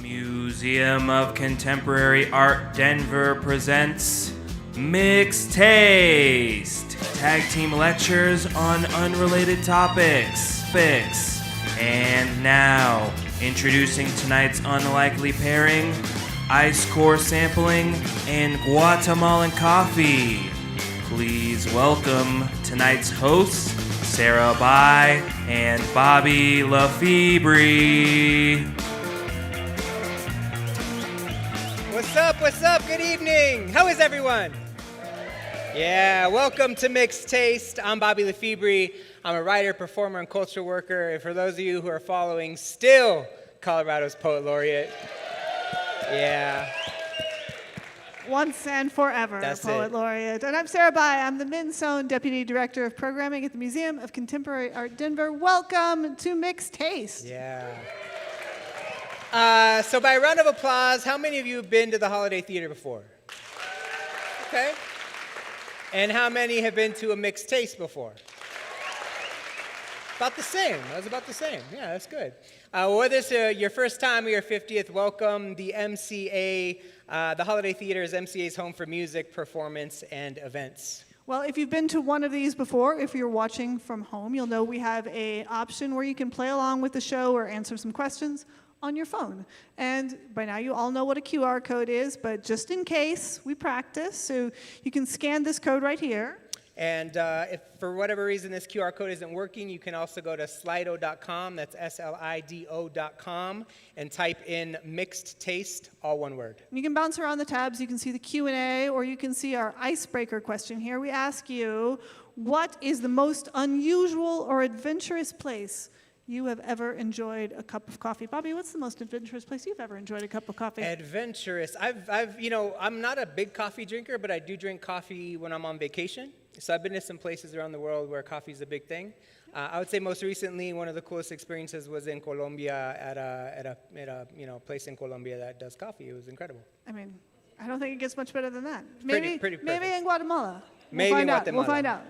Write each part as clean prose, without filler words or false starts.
Museum of Contemporary Art Denver presents Mixed Taste, tag team lectures on unrelated topics. And now, introducing tonight's unlikely pairing, ice core sampling and Guatemalan coffee. Please welcome tonight's hosts, Sarah Bai and Bobby Lefebvre. What's up? Good evening. How is everyone? Yeah, welcome to Mixed Taste. I'm Bobby Lefebvre. I'm a writer, performer, and culture worker. And for those of you who are following, still Colorado's Poet Laureate. Yeah. Once and forever, That's Poet it. Laureate. And I'm Sarah Bai. I'm the Nunn Deputy Director of Programming at the Museum of Contemporary Art Denver. Welcome to Mixed Taste. Yeah. So by round of applause, how many of you have been to the Holiday Theater before? Okay. And how many have been to a Mixed Taste before? About the same. That was about the same. Yeah, that's good. Whether it's your first time or your 50th, welcome. The MCA, the Holiday Theater is MCA's home for music, performance, and events. Well, if you've been to one of these before, if you're watching from home, you'll know we have an option where you can play along with the show or answer some questions on your phone. And by now you all know what a QR code is, but just in case, we practice. So you can scan this code right here. And if for whatever reason this QR code isn't working, you can also go to slido.com, that's SLIDO.com, and type in Mixed Taste, all one word. You can bounce around the tabs. You can see the Q&A, or you can see our icebreaker question here. We ask you, what is the most unusual or adventurous place you have ever enjoyed a cup of coffee? Bobby, what's the most adventurous place you've ever enjoyed a cup of coffee? Adventurous. I'm not a big coffee drinker, but I do drink coffee when I'm on vacation. So I've been to some places around the world where coffee is a big thing. I would say most recently, one of the coolest experiences was in Colombia at a place in Colombia that does coffee. It was incredible. I mean, I don't think it gets much better than that. Pretty Maybe perfect. in Guatemala. Maybe in Guatemala. We'll find out.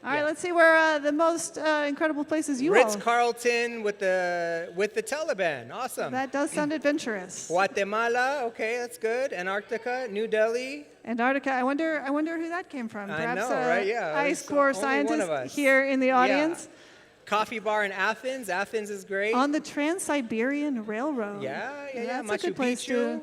All right, Yeah. let's see where the most incredible places you all. Ritz-Carlton with the Taliban. Awesome. That does sound adventurous. Guatemala, okay, that's good. Antarctica, New Delhi. Antarctica. I wonder who that came from. I Perhaps know, right? Yeah, ice it's core only one of scientist us. here in the audience. Yeah. Coffee bar in Athens. Athens is great. On the Trans-Siberian Railroad. Yeah. That's a Machu good place Picchu.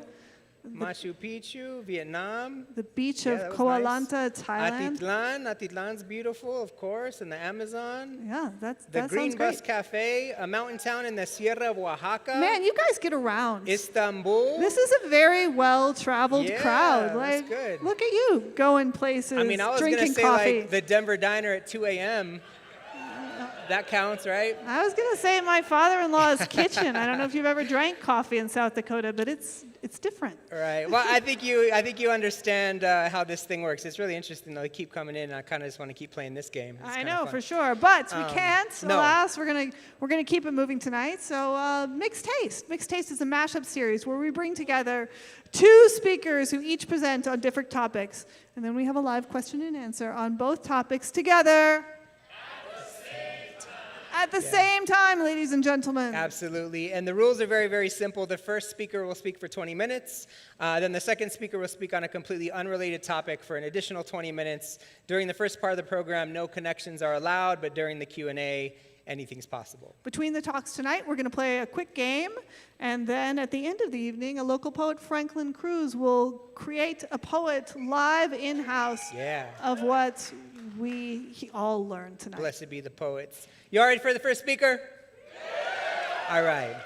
Machu Picchu, Vietnam. The beach Yeah, of that was Koh nice. Lanta, Thailand. Atitlan's beautiful, of course, and the Amazon. Yeah, The that Green sounds Bus great. Cafe, a mountain town in the Sierra of Oaxaca. Man, you guys get around. Istanbul. This is a very well-traveled Yeah, crowd. that's Like, good. look at you going places, I mean, I was going to drinking say coffee. like the Denver Diner at 2 a.m. That counts, right? I was going to say my father-in-law's kitchen. I don't know if you've ever drank coffee in South Dakota, but it's different. Right. Well, I think you understand how this thing works. It's really interesting, though. They keep coming in, and I kind of just want to keep playing this game. It's I kinda know, fun. for sure. But we can't, no. alas. We're gonna keep it moving tonight. So Mixed Taste. Mixed Taste is a mashup series where we bring together two speakers who each present on different topics. And then we have a live question and answer on both topics together. At the same time, ladies and gentlemen. Absolutely. And the rules are very, very simple. The first speaker will speak for 20 minutes. Then the second speaker will speak on a completely unrelated topic for an additional 20 minutes. During the first part of the program, no connections are allowed, but during the Q&A, anything's possible. Between the talks tonight, we're going to play a quick game. And then at the end of the evening, a local poet, Franklin Cruz, will create a poet live in-house of what we all learned tonight. Blessed be the poets. You all ready for the first speaker? Yeah. All right.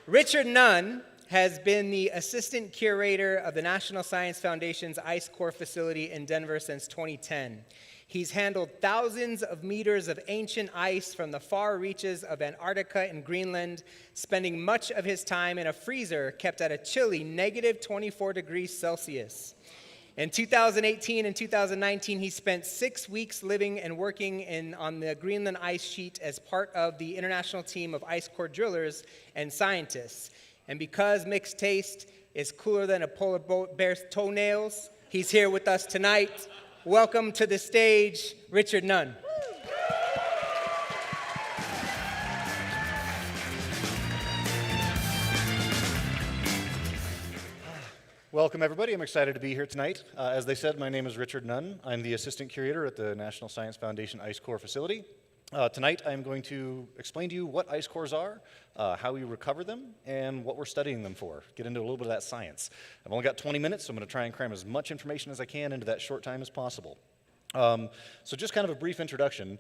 Richard Nunn has been the assistant curator of the National Science Foundation's Ice Core facility in Denver since 2010. He's handled thousands of meters of ancient ice from the far reaches of Antarctica and Greenland, spending much of his time in a freezer kept at a chilly negative 24 degrees Celsius. In 2018 and 2019, he spent 6 weeks living and working on the Greenland ice sheet as part of the international team of ice core drillers and scientists. And because Mixed Taste is cooler than a polar bear's toenails, he's here with us tonight. Welcome to the stage, Richard Nunn. Welcome, everybody. I'm excited to be here tonight. As they said, my name is Richard Nunn. I'm the assistant curator at the National Science Foundation Ice Core facility. Tonight, I'm going to explain to you what ice cores are, how we recover them, and what we're studying them for. Get into a little bit of that science. I've only got 20 minutes, so I'm going to try and cram as much information as I can into that short time as possible. So just kind of a brief introduction.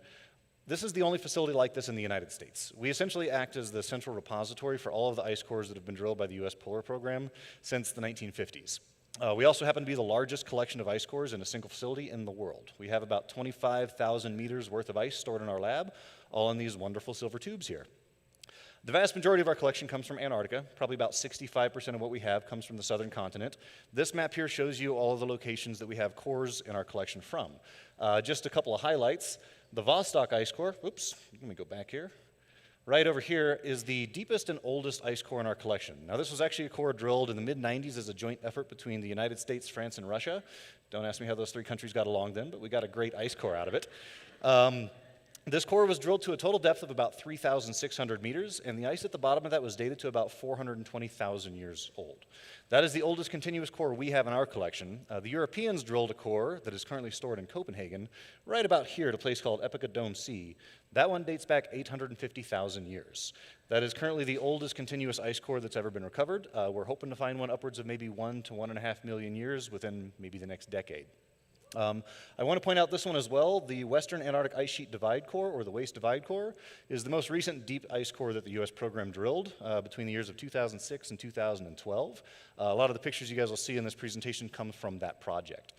This is the only facility like this in the United States. We essentially act as the central repository for all of the ice cores that have been drilled by the U.S. Polar Program since the 1950s. We also happen to be the largest collection of ice cores in a single facility in the world. We have about 25,000 meters worth of ice stored in our lab, all in these wonderful silver tubes here. The vast majority of our collection comes from Antarctica. Probably about 65% of what we have comes from the southern continent. This map here shows you all of the locations that we have cores in our collection from. Just a couple of highlights. The Vostok ice core, oops, let me go back here. Right over here is the deepest and oldest ice core in our collection. Now, this was actually a core drilled in the mid-90s as a joint effort between the United States, France, and Russia. Don't ask me how those three countries got along then, but we got a great ice core out of it. This core was drilled to a total depth of about 3,600 meters, and the ice at the bottom of that was dated to about 420,000 years old. That is the oldest continuous core we have in our collection. The Europeans drilled a core that is currently stored in Copenhagen, right about here at a place called Epica Dome C. That one dates back 850,000 years. That is currently the oldest continuous ice core that's ever been recovered. We're hoping to find one upwards of maybe 1 to 1.5 million years within maybe the next decade. I want to point out this one as well. The Western Antarctic Ice Sheet Divide Core, or the Waste Divide Core, is the most recent deep ice core that the U.S. program drilled between the years of 2006 and 2012. A lot of the pictures you guys will see in this presentation come from that project.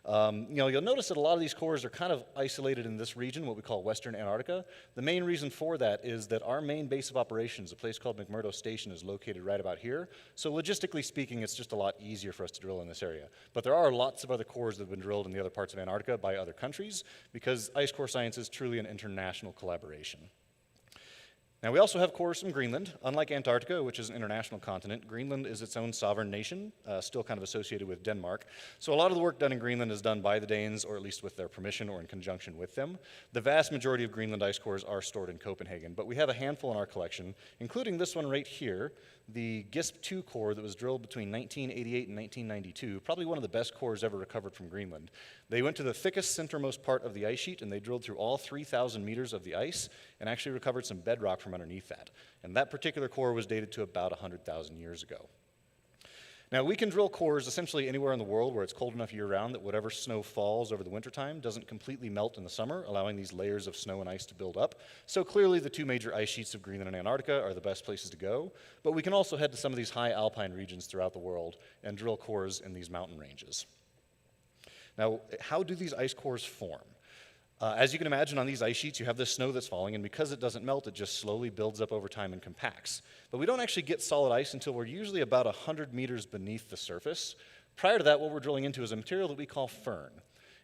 You'll notice that a lot of these cores are kind of isolated in this region, what we call Western Antarctica. The main reason for that is that our main base of operations, a place called McMurdo Station, is located right about here. So logistically speaking, it's just a lot easier for us to drill in this area. But there are lots of other cores that have been drilled in the other parts of Antarctica by other countries because ice core science is truly an international collaboration. Now, we also have cores from Greenland. Unlike Antarctica, which is an international continent, Greenland is its own sovereign nation, still kind of associated with Denmark. So a lot of the work done in Greenland is done by the Danes, or at least with their permission or in conjunction with them. The vast majority of Greenland ice cores are stored in Copenhagen, but we have a handful in our collection, including this one right here, the GISP-2 core that was drilled between 1988 and 1992, probably one of the best cores ever recovered from Greenland. They went to the thickest centermost part of the ice sheet, and they drilled through all 3,000 meters of the ice and actually recovered some bedrock from underneath that. And that particular core was dated to about 100,000 years ago. Now, we can drill cores essentially anywhere in the world where it's cold enough year-round that whatever snow falls over the wintertime doesn't completely melt in the summer, allowing these layers of snow and ice to build up. So clearly, the two major ice sheets of Greenland and Antarctica are the best places to go, but we can also head to some of these high alpine regions throughout the world and drill cores in these mountain ranges. Now, how do these ice cores form? As you can imagine, on these ice sheets, you have this snow that's falling, and because it doesn't melt, it just slowly builds up over time and compacts. But we don't actually get solid ice until we're usually about 100 meters beneath the surface. Prior to that, what we're drilling into is a material that we call fern.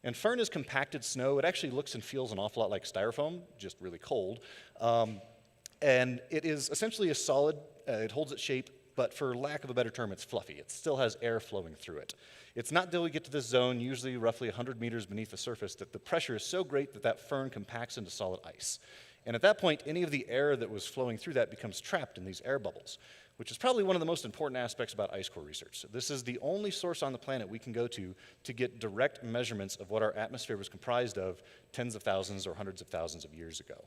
And fern is compacted snow. It actually looks and feels an awful lot like styrofoam, just really cold. And it is essentially a solid, it holds its shape, but for lack of a better term, it's fluffy. It still has air flowing through it. It's not until we get to this zone, usually roughly 100 meters beneath the surface, that the pressure is so great that that fern compacts into solid ice. And at that point, any of the air that was flowing through that becomes trapped in these air bubbles, which is probably one of the most important aspects about ice core research. This is the only source on the planet we can go to get direct measurements of what our atmosphere was comprised of tens of thousands or hundreds of thousands of years ago.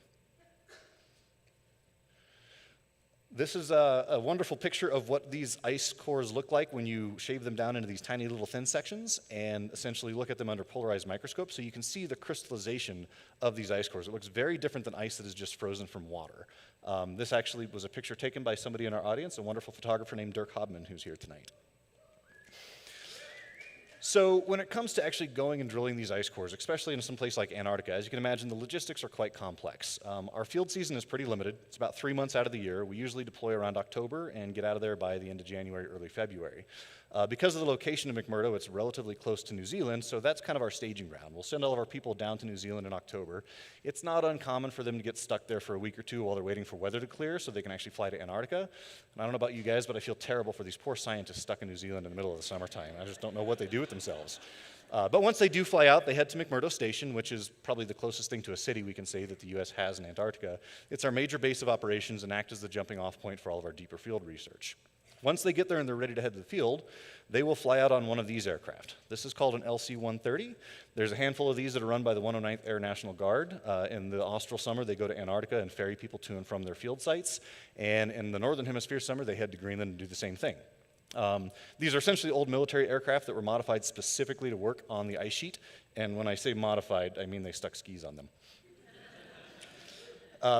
This is a wonderful picture of what these ice cores look like when you shave them down into these tiny little thin sections and essentially look at them under polarized microscopes, so you can see the crystallization of these ice cores. It looks very different than ice that is just frozen from water. This actually was a picture taken by somebody in our audience, a wonderful photographer named Dirk Hobman, who's here tonight. So when it comes to actually going and drilling these ice cores, especially in some place like Antarctica, as you can imagine, the logistics are quite complex. Our field season is pretty limited. It's about 3 months out of the year. We usually deploy around October and get out of there by the end of January, early February. Because of the location of McMurdo, it's relatively close to New Zealand, so that's kind of our staging ground. We'll send all of our people down to New Zealand in October. It's not uncommon for them to get stuck there for a week or two while they're waiting for weather to clear so they can actually fly to Antarctica. And I don't know about you guys, but I feel terrible for these poor scientists stuck in New Zealand in the middle of the summertime. I just don't know what they do with themselves. But once they do fly out, they head to McMurdo Station, which is probably the closest thing to a city we can say that the U.S. has in Antarctica. It's our major base of operations and acts as the jumping off point for all of our deeper field research. Once they get there and they're ready to head to the field, they will fly out on one of these aircraft. This is called an LC-130. There's a handful of these that are run by the 109th Air National Guard. In the austral summer, they go to Antarctica and ferry people to and from their field sites. And in the Northern Hemisphere summer, they head to Greenland and do the same thing. These are essentially old military aircraft that were modified specifically to work on the ice sheet. And when I say modified, I mean they stuck skis on them.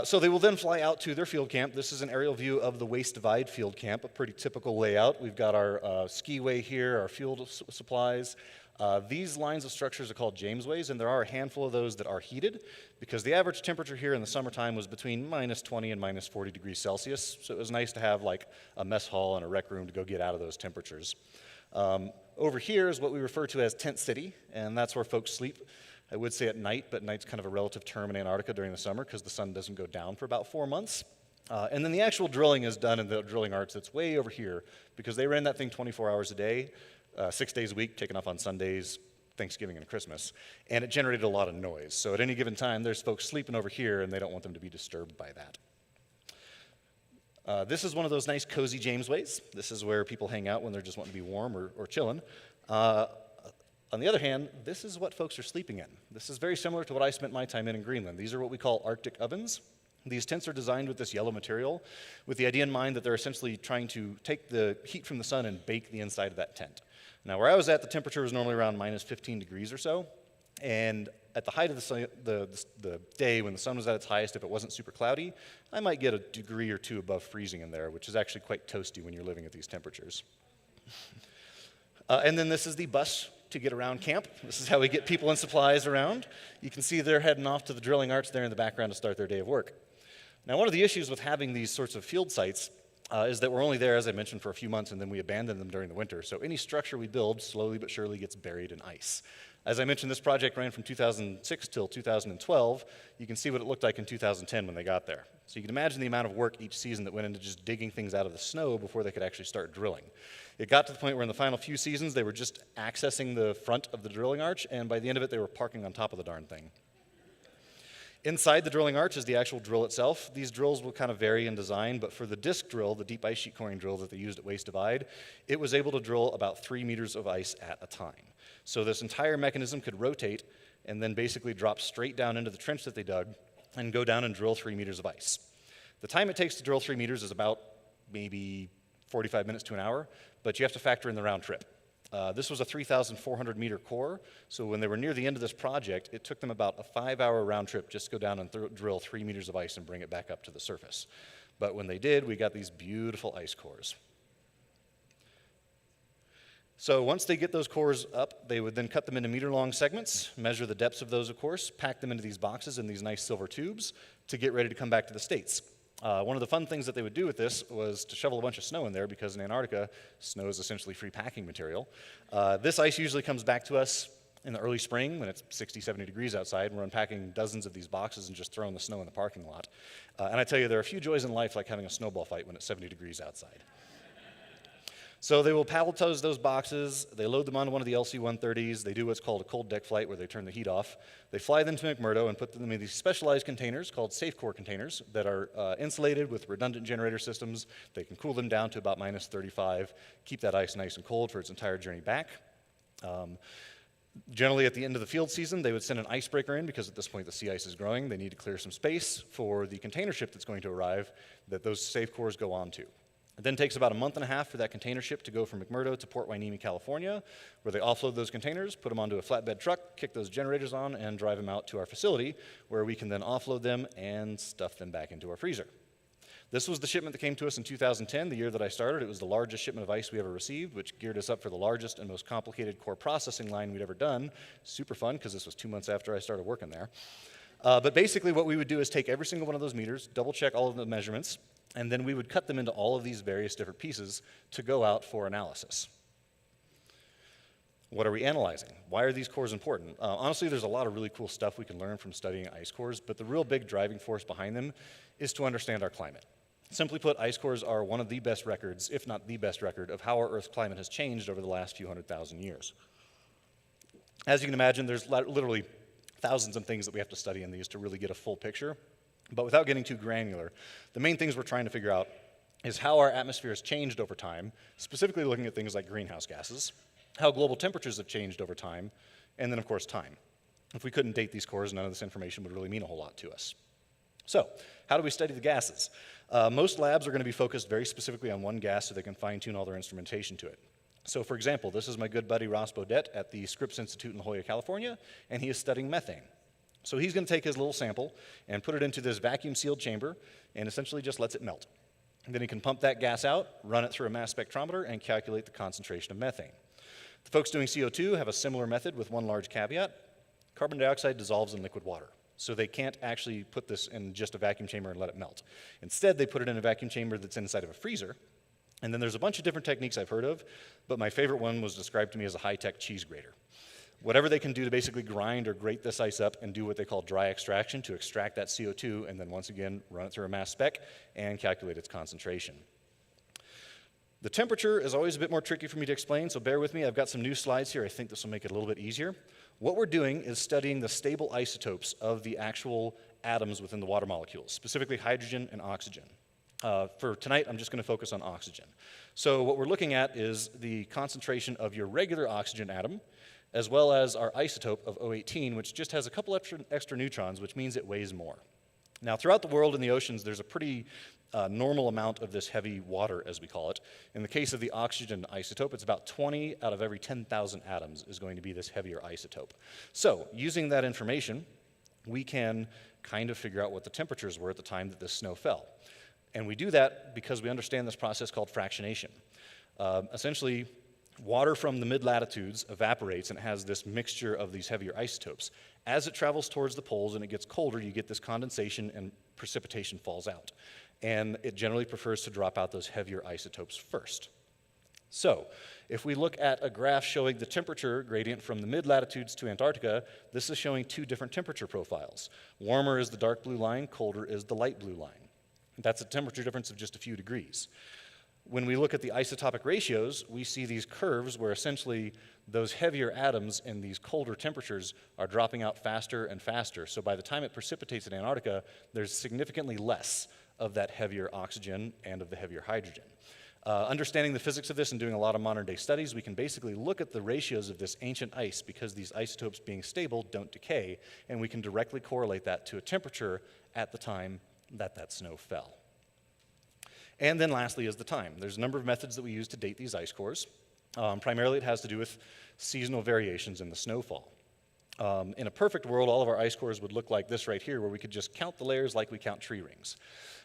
So they will then fly out to their field camp. This is an aerial view of the Waste Divide field camp, a pretty typical layout. We've got our skiway here, our fuel supplies. These lines of structures are called Jamesways, and there are a handful of those that are heated because the average temperature here in the summertime was between -20 and -40 degrees Celsius. So it was nice to have like a mess hall and a rec room to go get out of those temperatures. Over here is what we refer to as Tent City, and that's where folks sleep. I would say at night, but night's kind of a relative term in Antarctica during the summer because the sun doesn't go down for about 4 months. And then the actual drilling is done in the drilling arch that's way over here because they ran that thing 24 hours a day, 6 days a week, taken off on Sundays, Thanksgiving and Christmas. And it generated a lot of noise. So at any given time, there's folks sleeping over here and they don't want them to be disturbed by that. This is one of those nice cozy Jamesways. This is where people hang out when they're just wanting to be warm or chilling. On the other hand, this is what folks are sleeping in. This is very similar to what I spent my time in Greenland. These are what we call Arctic ovens. These tents are designed with this yellow material with the idea in mind that they're essentially trying to take the heat from the sun and bake the inside of that tent. Now, where I was at, the temperature was normally around -15 degrees or so, and at the height of the day when the sun was at its highest, if it wasn't super cloudy, I might get a degree or two above freezing in there, which is actually quite toasty when you're living at these temperatures. And then this is the bus to get around camp. This is how we get people and supplies around. You can see they're heading off to the drilling arch there in the background to start their day of work. Now, one of the issues with having these sorts of field sites is that we're only there, as I mentioned, for a few months, and then we abandon them during the winter. So any structure we build slowly but surely gets buried in ice. As I mentioned, this project ran from 2006 till 2012. You can see what it looked like in 2010 when they got there. So you can imagine the amount of work each season that went into just digging things out of the snow before they could actually start drilling. It got to the point where in the final few seasons, they were just accessing the front of the drilling arch, and by the end of it, they were parking on top of the darn thing. Inside the drilling arch is the actual drill itself. These drills will kind of vary in design, but for the disc drill, the deep ice sheet coring drill that they used at Waste Divide, it was able to drill about 3 meters of ice at a time. So this entire mechanism could rotate and then basically drop straight down into the trench that they dug and go down and drill 3 meters of ice. The time it takes to drill 3 meters is about maybe 45 minutes to an hour, but you have to factor in the round trip. This was a 3,400 meter core, so when they were near the end of this project, it took them about a 5-hour round trip just to go down and drill 3 meters of ice and bring it back up to the surface. But when they did, we got these beautiful ice cores. So once they get those cores up, they would then cut them into meter-long segments, measure the depths of those, of course, pack them into these boxes in these nice silver tubes to get ready to come back to the States. One of the fun things that they would do with this was to shovel a bunch of snow in there because in Antarctica, snow is essentially free packing material. This ice usually comes back to us in the early spring when it's 60, 70 degrees outside, and we're unpacking dozens of these boxes and just throwing the snow in the parking lot. And I tell you, there are a few joys in life like having a snowball fight when it's 70 degrees outside. So they will paddle tows those boxes, they load them onto one of the LC-130s, they do what's called a cold deck flight where they turn the heat off. They fly them to McMurdo and put them in these specialized containers called safe core containers that are insulated with redundant generator systems. They can cool them down to about -35, keep that ice nice and cold for its entire journey back. Generally at the end of the field season, they would send an icebreaker in because at this point the sea ice is growing. They need to clear some space for the container ship that's going to arrive that those safe cores go on to. It then takes about a month and a half for that container ship to go from McMurdo to Port Hueneme, California, where they offload those containers, put them onto a flatbed truck, kick those generators on, and drive them out to our facility, where we can then offload them and stuff them back into our freezer. This was the shipment that came to us in 2010, the year that I started. It was the largest shipment of ice we ever received, which geared us up for the largest and most complicated core processing line we'd ever done. Super fun, because this was 2 months after I started working there. But basically what we would do is take every single one of those meters, double check all of the measurements, and then we would cut them into all of these various different pieces to go out for analysis. What are we analyzing? Why are these cores important? Honestly, there's a lot of really cool stuff we can learn from studying ice cores, but the real big driving force behind them is to understand our climate. Simply put, ice cores are one of the best records, if not the best record, of how our Earth's climate has changed over the last few 100,000 years. As you can imagine, there's literally thousands of things that we have to study in these to really get a full picture. But without getting too granular, the main things we're trying to figure out is how our atmosphere has changed over time, specifically looking at things like greenhouse gases, how global temperatures have changed over time, and then, of course, time. If we couldn't date these cores, none of this information would really mean a whole lot to us. So, how do we study the gases? Most labs are going to be focused very specifically on one gas so they can fine-tune all their instrumentation to it. So, for example, this is my good buddy Ross Bodette at the Scripps Institute in La Jolla, California, and he is studying methane. So he's going to take his little sample and put it into this vacuum-sealed chamber and essentially just lets it melt. And then he can pump that gas out, run it through a mass spectrometer, and calculate the concentration of methane. The folks doing CO2 have a similar method with one large caveat. Carbon dioxide dissolves in liquid water, so they can't actually put this in just a vacuum chamber and let it melt. Instead, they put it in a vacuum chamber that's inside of a freezer, and then there's a bunch of different techniques I've heard of, but my favorite one was described to me as a high-tech cheese grater. Whatever they can do to basically grind or grate this ice up and do what they call dry extraction to extract that CO2, and then once again run it through a mass spec and calculate its concentration. The temperature is always a bit more tricky for me to explain, so bear with me. I've got some new slides here. I think this will make it a little bit easier. What we're doing is studying the stable isotopes of the actual atoms within the water molecules, specifically hydrogen and oxygen. For tonight, I'm just going to focus on oxygen. So what we're looking at is the concentration of your regular oxygen atom, as well as our isotope of O18, which just has a couple extra neutrons, which means it weighs more. Now, throughout the world in the oceans, there's a pretty normal amount of this heavy water, as we call it. In the case of the oxygen isotope, it's about 20 out of every 10,000 atoms is going to be this heavier isotope. So, using that information, we can kind of figure out what the temperatures were at the time that this snow fell. And we do that because we understand this process called fractionation. Essentially, water from the mid-latitudes evaporates and it has this mixture of these heavier isotopes. As it travels towards the poles and it gets colder, you get this condensation and precipitation falls out. And it generally prefers to drop out those heavier isotopes first. So, if we look at a graph showing the temperature gradient from the mid-latitudes to Antarctica, this is showing two different temperature profiles. Warmer is the dark blue line, colder is the light blue line. That's a temperature difference of just a few degrees. When we look at the isotopic ratios, we see these curves where essentially those heavier atoms in these colder temperatures are dropping out faster and faster. So by the time it precipitates in Antarctica, there's significantly less of that heavier oxygen and of the heavier hydrogen. Understanding the physics of this and doing a lot of modern day studies, we can basically look at the ratios of this ancient ice because these isotopes being stable don't decay, and we can directly correlate that to a temperature at the time that that snow fell. And then lastly is the time. There's a number of methods that we use to date these ice cores. Primarily it has to do with seasonal variations in the snowfall. In a perfect world, all of our ice cores would look like this right here, where we could just count the layers like we count tree rings.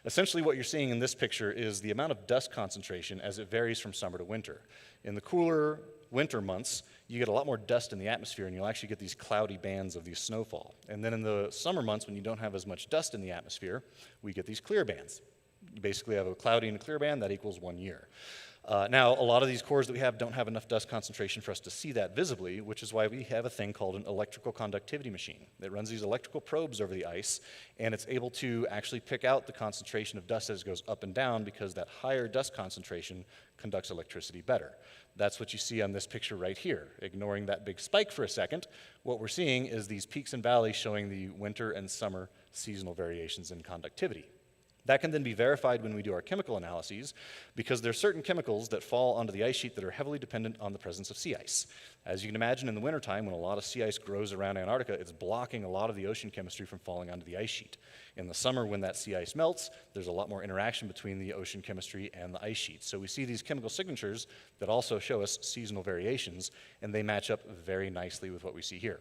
Essentially what you're seeing in this picture is the amount of dust concentration as it varies from summer to winter. In the cooler winter months, you get a lot more dust in the atmosphere, and you'll actually get these cloudy bands of these snowfall. And then in the summer months, when you don't have as much dust in the atmosphere, we get these clear bands. You basically have a cloudy and a clear band, that equals 1 year. Now, a lot of these cores that we have don't have enough dust concentration for us to see that visibly, which is why we have a thing called an electrical conductivity machine. It runs these electrical probes over the ice, and it's able to actually pick out the concentration of dust as it goes up and down because that higher dust concentration conducts electricity better. That's what you see on this picture right here. Ignoring that big spike for a second, what we're seeing is these peaks and valleys showing the winter and summer seasonal variations in conductivity. That can then be verified when we do our chemical analyses because there are certain chemicals that fall onto the ice sheet that are heavily dependent on the presence of sea ice. As you can imagine, in the wintertime, when a lot of sea ice grows around Antarctica, it's blocking a lot of the ocean chemistry from falling onto the ice sheet. In the summer, when that sea ice melts, there's a lot more interaction between the ocean chemistry and the ice sheet. So we see these chemical signatures that also show us seasonal variations, and they match up very nicely with what we see here.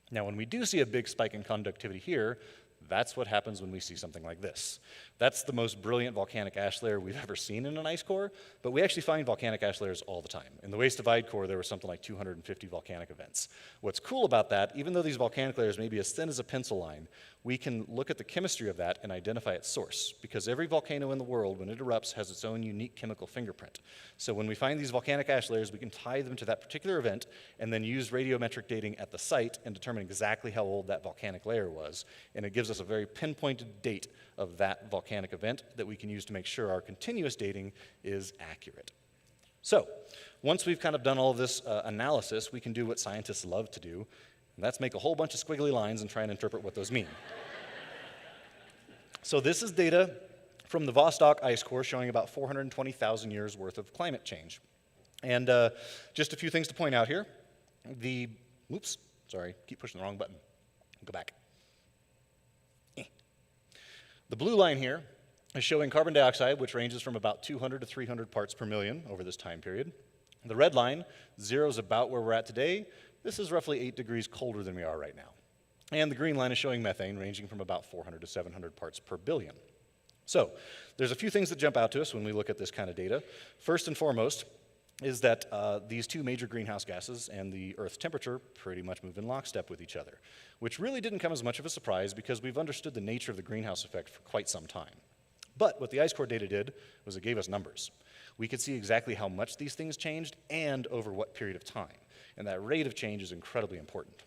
Now, when we do see a big spike in conductivity here, that's what happens when we see something like this. That's the most brilliant volcanic ash layer we've ever seen in an ice core, but we actually find volcanic ash layers all the time. In the Waste Divide core, there were something like 250 volcanic events. What's cool about that, even though these volcanic layers may be as thin as a pencil line, we can look at the chemistry of that and identify its source, because every volcano in the world, when it erupts, has its own unique chemical fingerprint. So when we find these volcanic ash layers, we can tie them to that particular event and then use radiometric dating at the site and determine exactly how old that volcanic layer was, and it gives us a very pinpointed date of that volcanic event that we can use to make sure our continuous dating is accurate. So, once we've kind of done all of this analysis, we can do what scientists love to do, and that's make a whole bunch of squiggly lines and try and interpret what those mean. So this is data from the Vostok ice core showing about 420,000 years worth of climate change. And just a few things to point out here. Oops, sorry, keep pushing the wrong button. Go back. The blue line here is showing carbon dioxide, which ranges from about 200 to 300 parts per million over this time period. The red line, 0 is about where we're at today. This is roughly 8 degrees colder than we are right now. And the green line is showing methane, ranging from about 400 to 700 parts per billion. So there's a few things that jump out to us when we look at this kind of data. First and foremost is that these two major greenhouse gases and the Earth's temperature pretty much move in lockstep with each other, which really didn't come as much of a surprise because we've understood the nature of the greenhouse effect for quite some time. But what the ice core data did was it gave us numbers. We could see exactly how much these things changed and over what period of time. And that rate of change is incredibly important.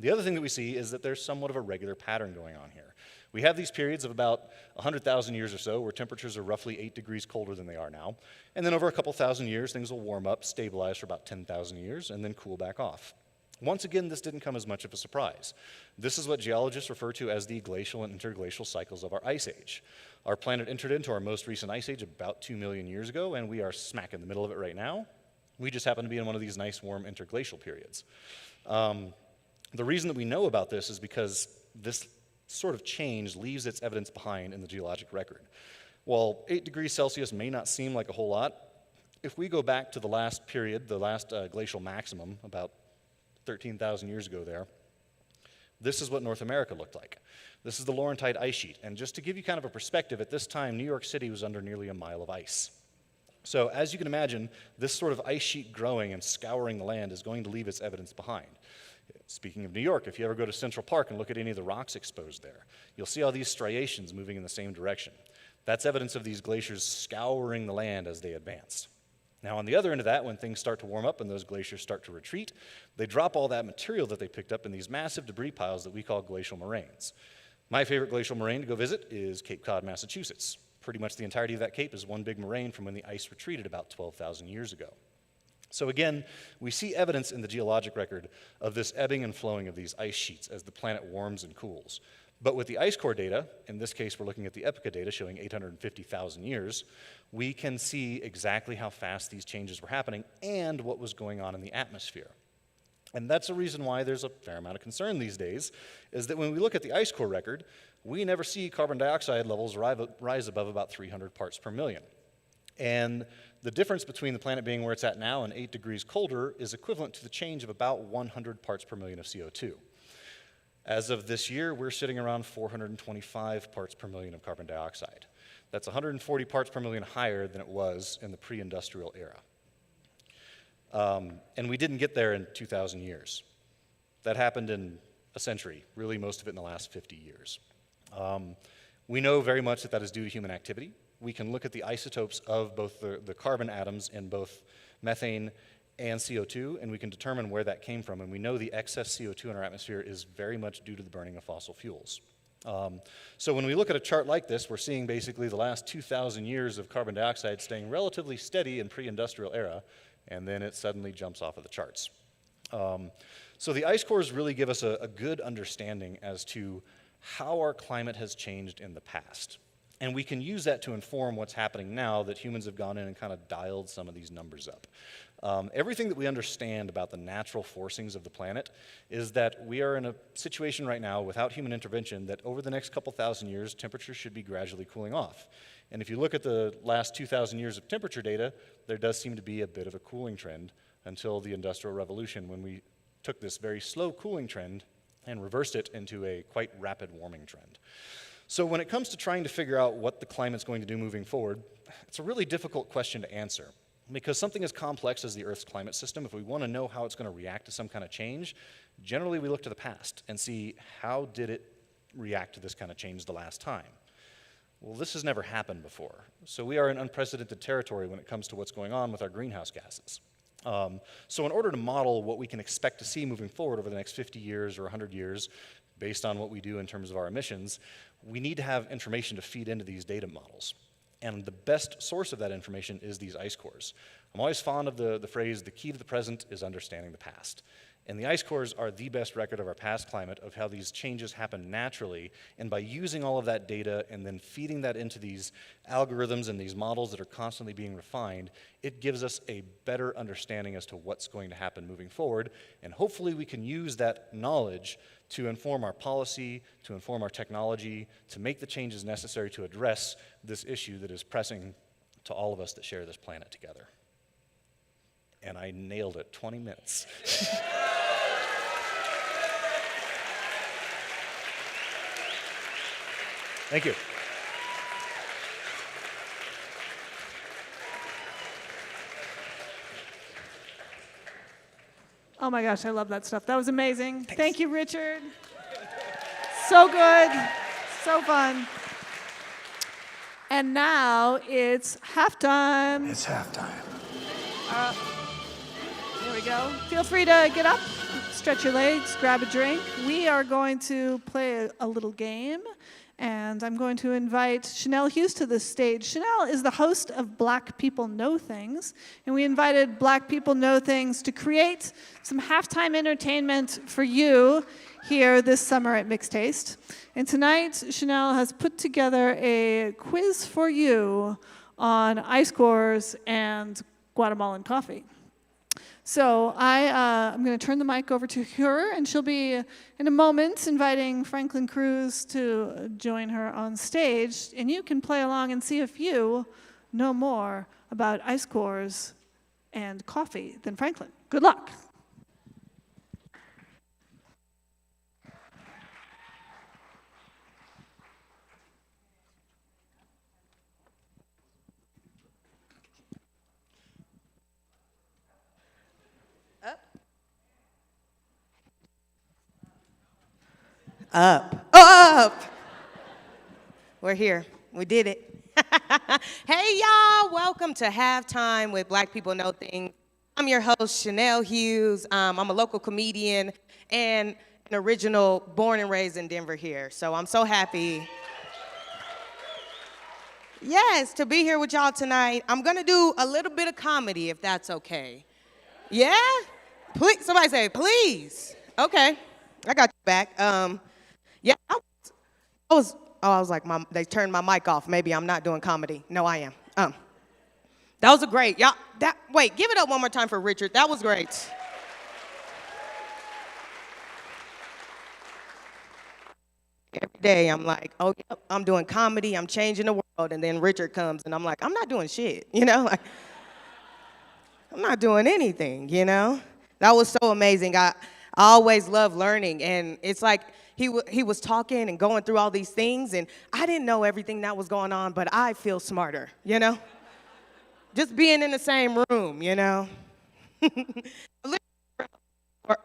The other thing that we see is that there's somewhat of a regular pattern going on here. We have these periods of about 100,000 years or so where temperatures are roughly 8 degrees colder than they are now. And then over a couple thousand years, things will warm up, stabilize for about 10,000 years, and then cool back off. Once again, this didn't come as much of a surprise. This is what geologists refer to as the glacial and interglacial cycles of our ice age. Our planet entered into our most recent ice age about 2 million years ago, and we are smack in the middle of it right now. We just happen to be in one of these nice warm interglacial periods. The reason that we know about this is because this sort of change leaves its evidence behind in the geologic record. While 8 degrees Celsius may not seem like a whole lot, if we go back to the last period, the last glacial maximum, about 13,000 years ago there, this is what North America looked like. This is the Laurentide ice sheet. And just to give you kind of a perspective, at this time, New York City was under nearly a mile of ice. So as you can imagine, this sort of ice sheet growing and scouring the land is going to leave its evidence behind. Speaking of New York, if you ever go to Central Park and look at any of the rocks exposed there, you'll see all these striations moving in the same direction. That's evidence of these glaciers scouring the land as they advance. Now, on the other end of that, when things start to warm up and those glaciers start to retreat, they drop all that material that they picked up in these massive debris piles that we call glacial moraines. My favorite glacial moraine to go visit is Cape Cod, Massachusetts. Pretty much the entirety of that cape is one big moraine from when the ice retreated about 12,000 years ago. So again, we see evidence in the geologic record of this ebbing and flowing of these ice sheets as the planet warms and cools. But with the ice core data, in this case we're looking at the Epocha data showing 850,000 years, we can see exactly how fast these changes were happening and what was going on in the atmosphere. And that's a reason why there's a fair amount of concern these days, is that when we look at the ice core record, we never see carbon dioxide levels rise above about 300 parts per million. And the difference between the planet being where it's at now and 8 degrees colder is equivalent to the change of about 100 parts per million of CO2. As of this year, we're sitting around 425 parts per million of carbon dioxide. That's 140 parts per million higher than it was in the pre-industrial era. And we didn't get there in 2,000 years. That happened in a century, really most of it in the last 50 years. We know very much that that is due to human activity. We can look at the isotopes of both the carbon atoms in both methane and CO2, and we can determine where that came from. And we know the excess CO2 in our atmosphere is very much due to the burning of fossil fuels. So when we look at a chart like this, we're seeing basically the last 2,000 years of carbon dioxide staying relatively steady in pre-industrial era, and then it suddenly jumps off of the charts. So the ice cores really give us a good understanding as to how our climate has changed in the past. And we can use that to inform what's happening now that humans have gone in and kind of dialed some of these numbers up. Everything that we understand about the natural forcings of the planet is that we are in a situation right now without human intervention that over the next couple thousand years, temperatures should be gradually cooling off. And if you look at the last 2,000 years of temperature data, there does seem to be a bit of a cooling trend until the Industrial Revolution, when we took this very slow cooling trend and reversed it into a quite rapid warming trend. So when it comes to trying to figure out what the climate's going to do moving forward, it's a really difficult question to answer. Because something as complex as the Earth's climate system, if we want to know how it's going to react to some kind of change, generally we look to the past and see how did it react to this kind of change the last time. Well, this has never happened before. So we are in unprecedented territory when it comes to what's going on with our greenhouse gases. So in order to model what we can expect to see moving forward over the next 50 years or 100 years, based on what we do in terms of our emissions, we need to have information to feed into these data models. And the best source of that information is these ice cores. I'm always fond of the phrase, the key to the present is understanding the past. And the ice cores are the best record of our past climate, of how these changes happen naturally. And by using all of that data and then feeding that into these algorithms and these models that are constantly being refined, it gives us a better understanding as to what's going to happen moving forward. And hopefully we can use that knowledge to inform our policy, to inform our technology, to make the changes necessary to address this issue that is pressing to all of us that share this planet together. And I nailed it, 20 minutes. Thank you. Oh my gosh, I love that stuff. That was amazing. Thank you, Richard. So good. So fun. And now it's halftime. It's halftime. There we go. Feel free to get up, stretch your legs, grab a drink. We are going to play a little game, and I'm going to invite Chanel Hughes to the stage. Chanel is the host of Black People Know Things, and we invited Black People Know Things to create some halftime entertainment for you here this summer at Mixed Taste. And tonight, Chanel has put together a quiz for you on ice cores and Guatemalan coffee. So I'm going to turn the mic over to her, and she'll be, in a moment, inviting Franklin Cruz to join her on stage. And you can play along and see if you know more about ice cores and coffee than Franklin. Good luck. Up. We're here. We did it. Hey, y'all. Welcome to Halftime with Black People Know Things. I'm your host, Chanel Hughes. I'm a local comedian and an original born and raised in Denver here. So I'm so happy. Yes, to be here with y'all tonight. I'm going to do a little bit of comedy, if that's okay. Yeah? Please, somebody say, please. Okay. I got you back. Yeah, I was like, they turned my mic off. Maybe I'm not doing comedy. No, I am. That was a great, y'all, wait, give it up one more time for Richard. That was great. Every day I'm like, oh, yep, I'm doing comedy, I'm changing the world, and then Richard comes, and I'm like, I'm not doing shit, you know? Like, I'm not doing anything, you know? That was so amazing. I always love learning, and it's like, he was talking and going through all these things, and I didn't know everything that was going on, but I feel smarter, you know? Just being in the same room, you know?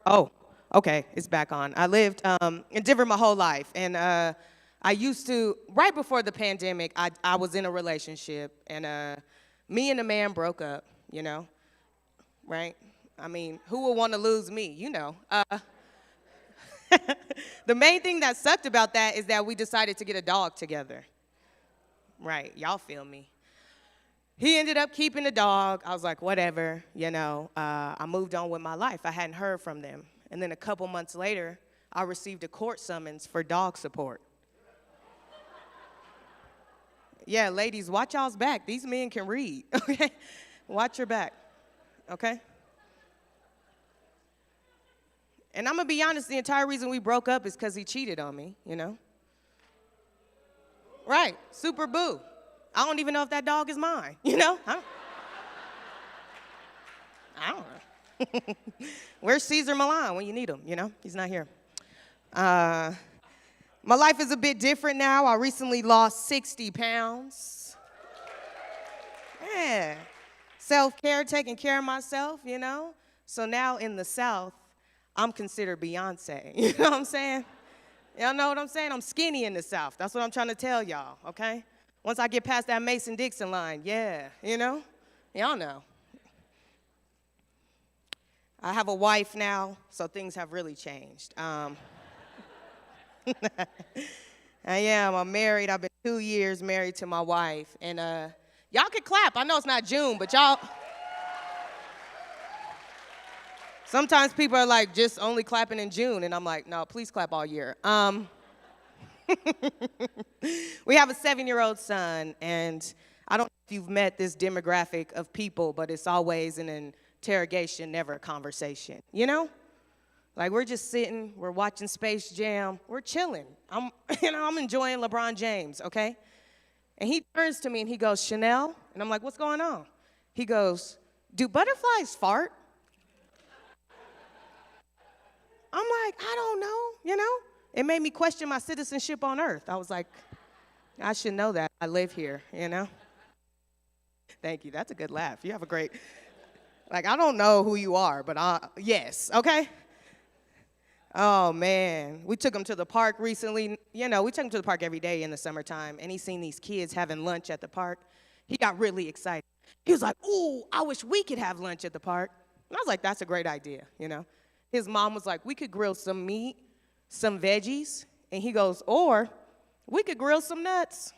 Oh, okay, it's back on. I lived in Denver my whole life, and I used to, right before the pandemic, I was in a relationship, and me and the man broke up, you know? Right? I mean, who would want to lose me, you know? The main thing that sucked about that is that we decided to get a dog together. Right, y'all feel me. He ended up keeping the dog. I was like, whatever, you know. I moved on with my life. I hadn't heard from them. And then a couple months later, I received a court summons for dog support. Yeah, ladies, watch y'all's back. These men can read, okay? Watch your back, okay? And I'm going to be honest, the entire reason we broke up is because he cheated on me, you know? Right, super boo. I don't even know if that dog is mine, you know? I don't know. Where's Caesar Milan when you need him, you know? He's not here. My life is a bit different now. I recently lost 60 pounds. Yeah. Self-care, taking care of myself, you know? So now in the South, I'm considered Beyonce. You know what I'm saying? Y'all know what I'm saying? I'm skinny in the South. That's what I'm trying to tell y'all, okay? Once I get past that Mason-Dixon line, yeah, you know? Y'all know. I have a wife now, so things have really changed. I am. I'm married. I've been 2 years married to my wife. And y'all can clap. I know it's not June, but y'all. Sometimes people are like, just only clapping in June, and I'm like, no, please clap all year. We have a 7-year-old son, and I don't know if you've met this demographic of people, but it's always an interrogation, never a conversation, you know? Like, we're just sitting, we're watching Space Jam, we're chilling. I'm enjoying LeBron James, okay? And he turns to me and he goes, Chanel? And I'm like, what's going on? He goes, do butterflies fart? I'm like, I don't know, you know? It made me question my citizenship on Earth. I was like, I should know that. I live here, you know? Thank you. That's a good laugh. You have a great, like, I don't know who you are, but yes, okay? Oh, man. We took him to the park recently. You know, we took him to the park every day in the summertime, and he's seen these kids having lunch at the park. He got really excited. He was like, ooh, I wish we could have lunch at the park. And I was like, that's a great idea, you know? His mom was like, we could grill some meat, some veggies, and he goes, or we could grill some nuts.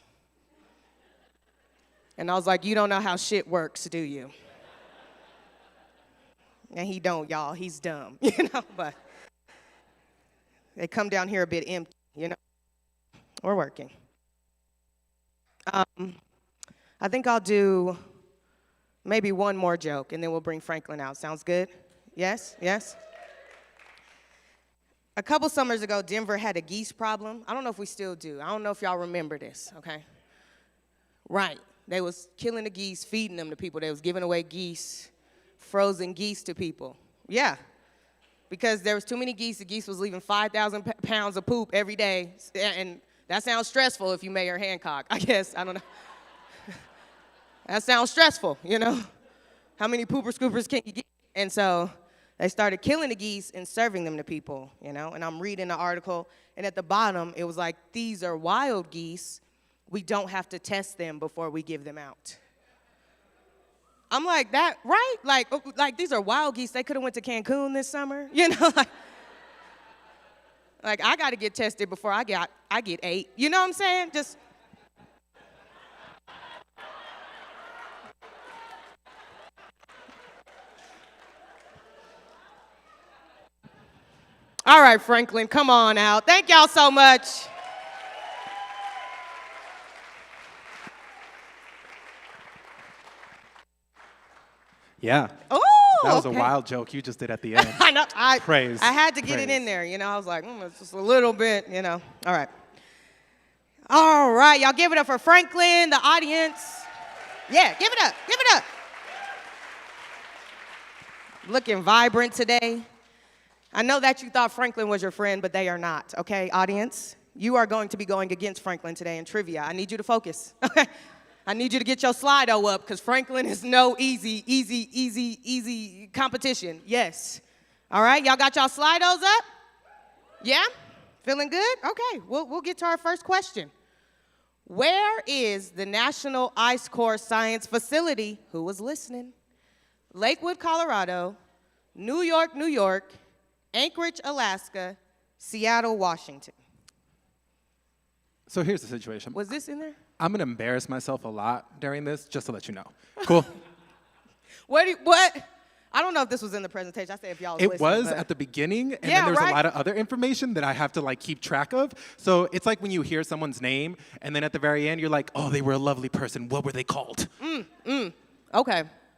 And I was like, you don't know how shit works, do you? And he don't, y'all. He's dumb, you know? But they come down here a bit empty, you know? We're working. I think I'll do maybe one more joke, and then we'll bring Franklin out. Sounds good? Yes? Yes? A couple summers ago, Denver had a geese problem. I don't know if we still do. I don't know if y'all remember this, okay? Right. They was killing the geese, feeding them to people. They was giving away geese, frozen geese to people. Yeah. Because there was too many geese. The geese was leaving 5,000 pounds of poop every day. And that sounds stressful if you Mayor Hancock, I guess. I don't know. That sounds stressful, you know? How many pooper scoopers can you get? And so they started killing the geese and serving them to people, you know? And I'm reading the article, and at the bottom, it was like, these are wild geese. We don't have to test them before we give them out. I'm like, that, right? Like these are wild geese. They could have went to Cancun this summer, you know? Like I got to get tested before I get 8. You know what I'm saying? Just. All right, Franklin, come on out. Thank y'all so much. Yeah. Oh, That was okay. a wild joke you just did at the end. I know. Praise. I had to get it in Praise. there, you know. I was like, it's just a little bit, you know. All right. All right, y'all give it up for Franklin, the audience. Yeah, give it up. Give it up. Looking vibrant today. I know that you thought Franklin was your friend, but they are not, okay, audience? You are going to be going against Franklin today in trivia. I need you to focus, okay? I need you to get your Slido up, because Franklin is no easy competition. Yes. All right, y'all got y'all Slidos up? Yeah? Feeling good? Okay, we'll get to our first question. Where is the National Ice Core Science Facility? Who was listening? Lakewood, Colorado, New York, New York, Anchorage, Alaska, Seattle, Washington. So here's the situation. Was this in there? I'm going to embarrass myself a lot during this, just to let you know. Cool? What? I don't know if this was in the presentation. I said if y'all was It listening. was but- at the beginning, and Yeah, then there's right? a lot of other information that I have to keep track of. So it's like when you hear someone's name, and then at the very end, you're like, oh, they were a lovely person. What were they called?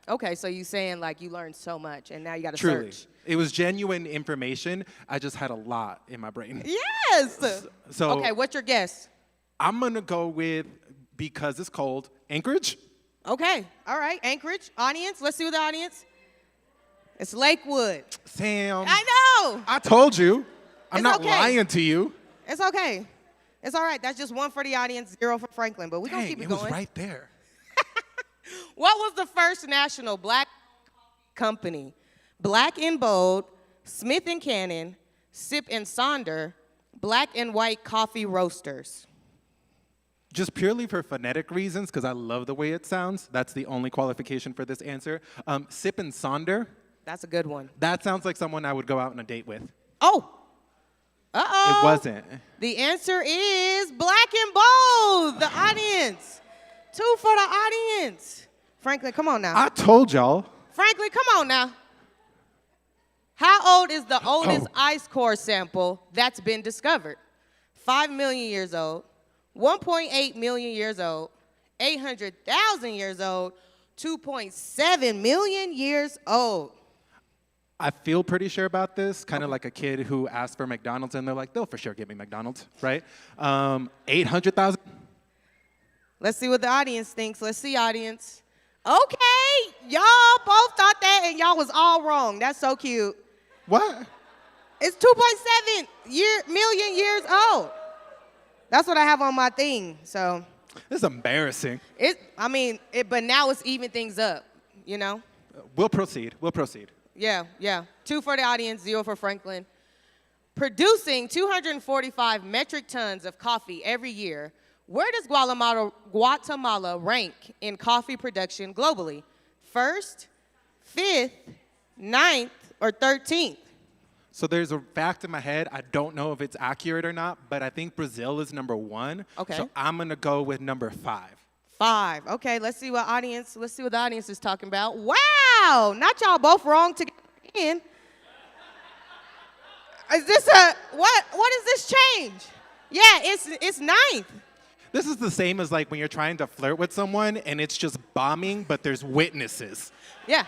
Okay, so you saying you learned so much, and now you got to Truly. search. It was genuine information. I just had a lot in my brain. Yes! So Okay, what's your guess? I'm going to go with, because it's cold, Anchorage? Okay, all right, Anchorage. Audience, let's see what the audience. It's Lakewood. Sam. I know! I told you. I'm It's not okay. lying to you. It's okay. It's all right. That's just 1 for the audience, 0 for Franklin, but we're going to Dang, keep it it going. was right there. What was the first national black company? Black and Bold, Smith and Cannon, Sip and Sonder, Black and White Coffee Roasters. Just purely for phonetic reasons, because I love the way it sounds. That's the only qualification for this answer. Sip and Sonder. That's a good one. That sounds like someone I would go out on a date with. Oh. Uh-oh. It wasn't. The answer is Black and Bold, the audience. 2 for the audience. Franklin, come on now. I told y'all. Franklin, come on now. How old is the oldest ice core sample that's been discovered? 5 million years old, 1.8 million years old, 800,000 years old, 2.7 million years old. I feel pretty sure about this, kind of like a kid who asked for McDonald's and they're like, they'll for sure give me McDonald's, right? 800,000? Let's see what the audience thinks. Let's see, audience. Okay, y'all both thought that and y'all was all wrong. That's so cute. What? It's 2.7 million years old. That's what I have on my thing, so. This is embarrassing. But now it's even things up, you know? We'll proceed. Yeah. 2 for the audience, 0 for Franklin. Producing 245 metric tons of coffee every year, where does Guatemala rank in coffee production globally? First, 5th, 9th, or 13th? So there's a fact in my head. I don't know if it's accurate or not, but I think Brazil is number 1. Okay. So I'm going to go with number 5. 5. Okay, let's see what the audience is talking about. Wow, not y'all both wrong to get in. Is this what is this change? Yeah, it's 9th. This is the same as like when you're trying to flirt with someone and it's just bombing, but there's witnesses. Yeah.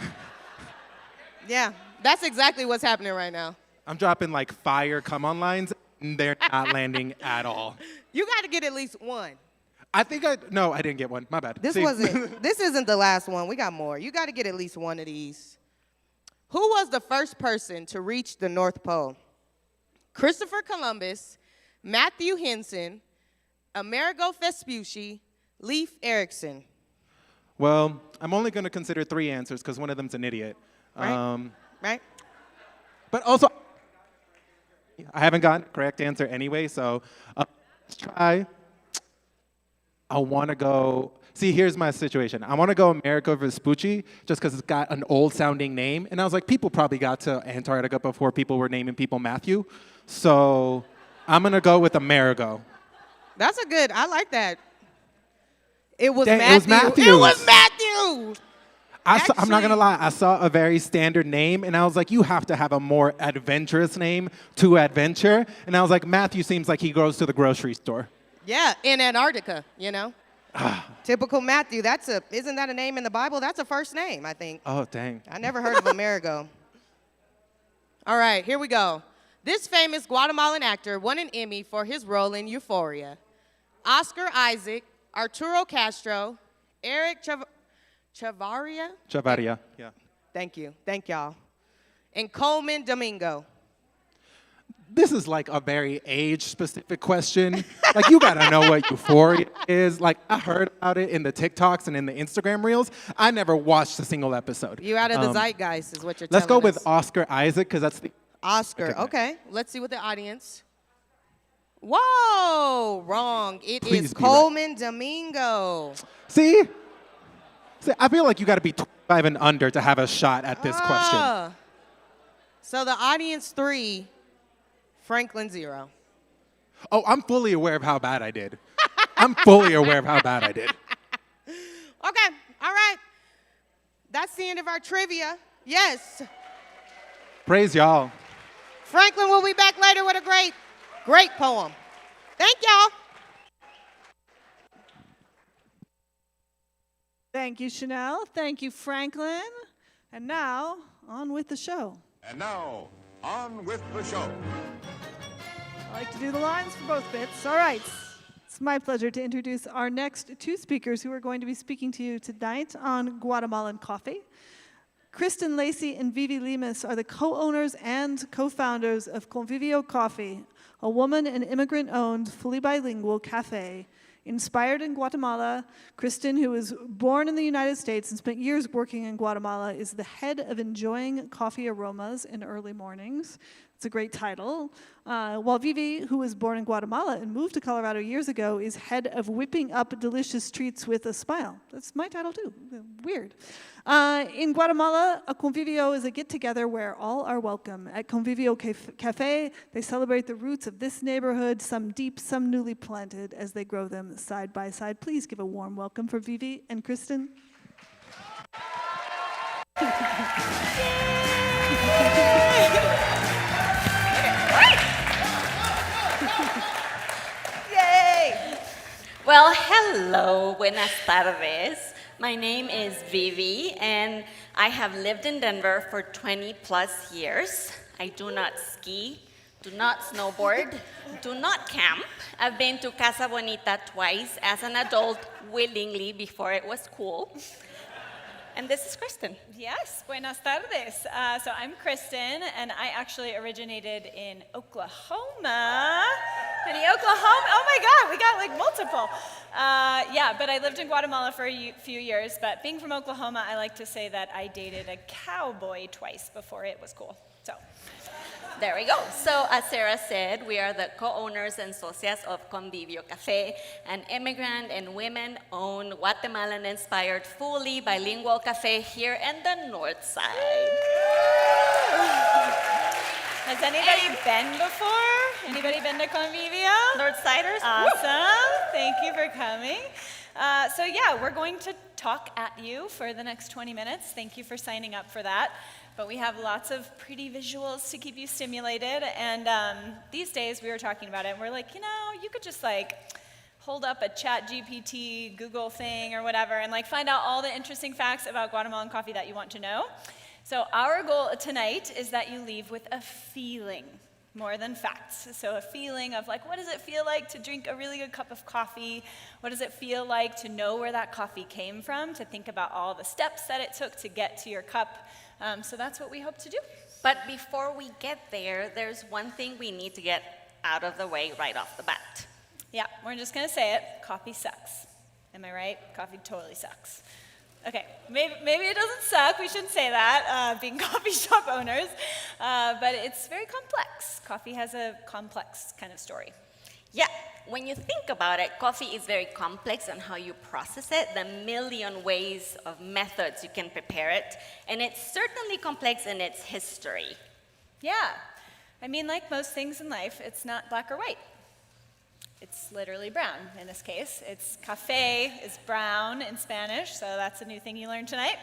Yeah, that's exactly what's happening right now. I'm dropping like fire come-on lines, and they're not landing at all. You got to get at least one. I didn't get one. My bad. This isn't the last one. We got more. You got to get at least one of these. Who was the first person to reach the North Pole? Christopher Columbus, Matthew Henson, Amerigo Vespucci, Leif Erikson. Well, I'm only going to consider 3 answers because one of them's an idiot. Right? But also, I haven't gotten the correct answer anyway, so let's try. I want to go. See, here's my situation. I want to go Amerigo Vespucci just because it's got an old-sounding name. And I was like, people probably got to Antarctica before people were naming people Matthew. So I'm going to go with Amerigo. That's I like that. It was Dang, Matthew. It was Matthew. I'm not going to lie. I saw a very standard name, and I was like, you have to have a more adventurous name to adventure. And I was like, Matthew seems like he goes to the grocery store. Yeah, in Antarctica, you know. Typical Matthew. Isn't that a name in the Bible? That's a first name, I think. Oh, dang. I never heard of Amerigo. All right, here we go. This famous Guatemalan actor won an Emmy for his role in Euphoria. Oscar Isaac, Arturo Castro, Eric Chavarria? Chavarria, yeah. Thank you. Thank y'all. And Coleman Domingo. This is like a very age-specific question. Like, you gotta know what Euphoria is. Like, I heard about it in the TikToks and in the Instagram Reels. I never watched a single episode. You out of the zeitgeist is what you're telling us. Let's go with Oscar Isaac, because that's the... Oscar, okay. Let's see what the audience... Whoa, wrong. It is Coleman Domingo. See, I feel like you gotta be 25 and under to have a shot at this question. So the audience 3... Franklin 0. Oh, I'm fully aware of how bad I did. I'm fully aware of how bad I did. Okay, all right. That's the end of our trivia. Yes. Praise y'all. Franklin will be back later with a great poem. Thank y'all. Thank you, Chanel. Thank you, Franklin. And now, on with the show. And now, on with the show. I like to do the lines for both bits. All right. It's my pleasure to introduce our next 2 speakers who are going to be speaking to you tonight on Guatemalan coffee. Kristin, Lacy, and Vivi Lemus are the co-owners and co-founders of Convivio Coffee, a woman and immigrant-owned, fully bilingual cafe. Inspired in Guatemala, Kristin, who was born in the United States and spent years working in Guatemala, is the head of Enjoying Coffee Aromas in Early Mornings. It's a great title. While Vivi, who was born in Guatemala and moved to Colorado years ago, is head of Whipping Up Delicious Treats with a Smile. That's my title too. Weird. In Guatemala, a convivio is a get-together where all are welcome. At Convivio Cafe, they celebrate the roots of this neighborhood, some deep, some newly planted, as they grow them side by side. Please give a warm welcome for Vivi and Kristin. Yay! Well, hello, buenas tardes. My name is Vivi, and I have lived in Denver for 20 plus years. I do not ski, do not snowboard, do not camp. I've been to Casa Bonita twice as an adult willingly before it was cool. And this is Kristin. Yes, buenas tardes. So I'm Kristin, and I actually originated in Oklahoma. Honey, Oklahoma? Oh my God, we got like multiple. Yeah, but I lived in Guatemala for a few years. But being from Oklahoma, I like to say that I dated a cowboy twice before it was cool. So. There we go. So as Sarah said, we are the co-owners and socias of Convivio Café, an immigrant and women-owned Guatemalan-inspired, fully bilingual cafe here in the north side. Has anybody been before? Anybody been to Convivio? Northsiders? Awesome. Thank you for coming. So yeah, we're going to talk at you for the next 20 minutes. Thank you for signing up for that. But we have lots of pretty visuals to keep you stimulated. And these days we were talking about it, and we're like, you know, you could just like hold up a chat GPT, Google thing or whatever, and like find out all the interesting facts about Guatemalan coffee that you want to know. So our goal tonight is that you leave with a feeling more than facts. So a feeling of like, what does it feel like to drink a really good cup of coffee? What does it feel like to know where that coffee came from? To think about all the steps that it took to get to your cup. So that's what we hope to do. But before we get there, there's one thing we need to get out of the way right off the bat. Yeah, we're just gonna say it, coffee sucks. Am I right? Coffee totally sucks. Okay, maybe it doesn't suck, we shouldn't say that, being coffee shop owners, but it's very complex. Coffee has a complex kind of story. Yeah, when you think about it, coffee is very complex on how you process it, the million ways of methods you can prepare it, and it's certainly complex in its history. Yeah, I mean, like most things in life, it's not black or white. It's literally brown in this case. It's café is brown in Spanish, so that's a new thing you learned tonight.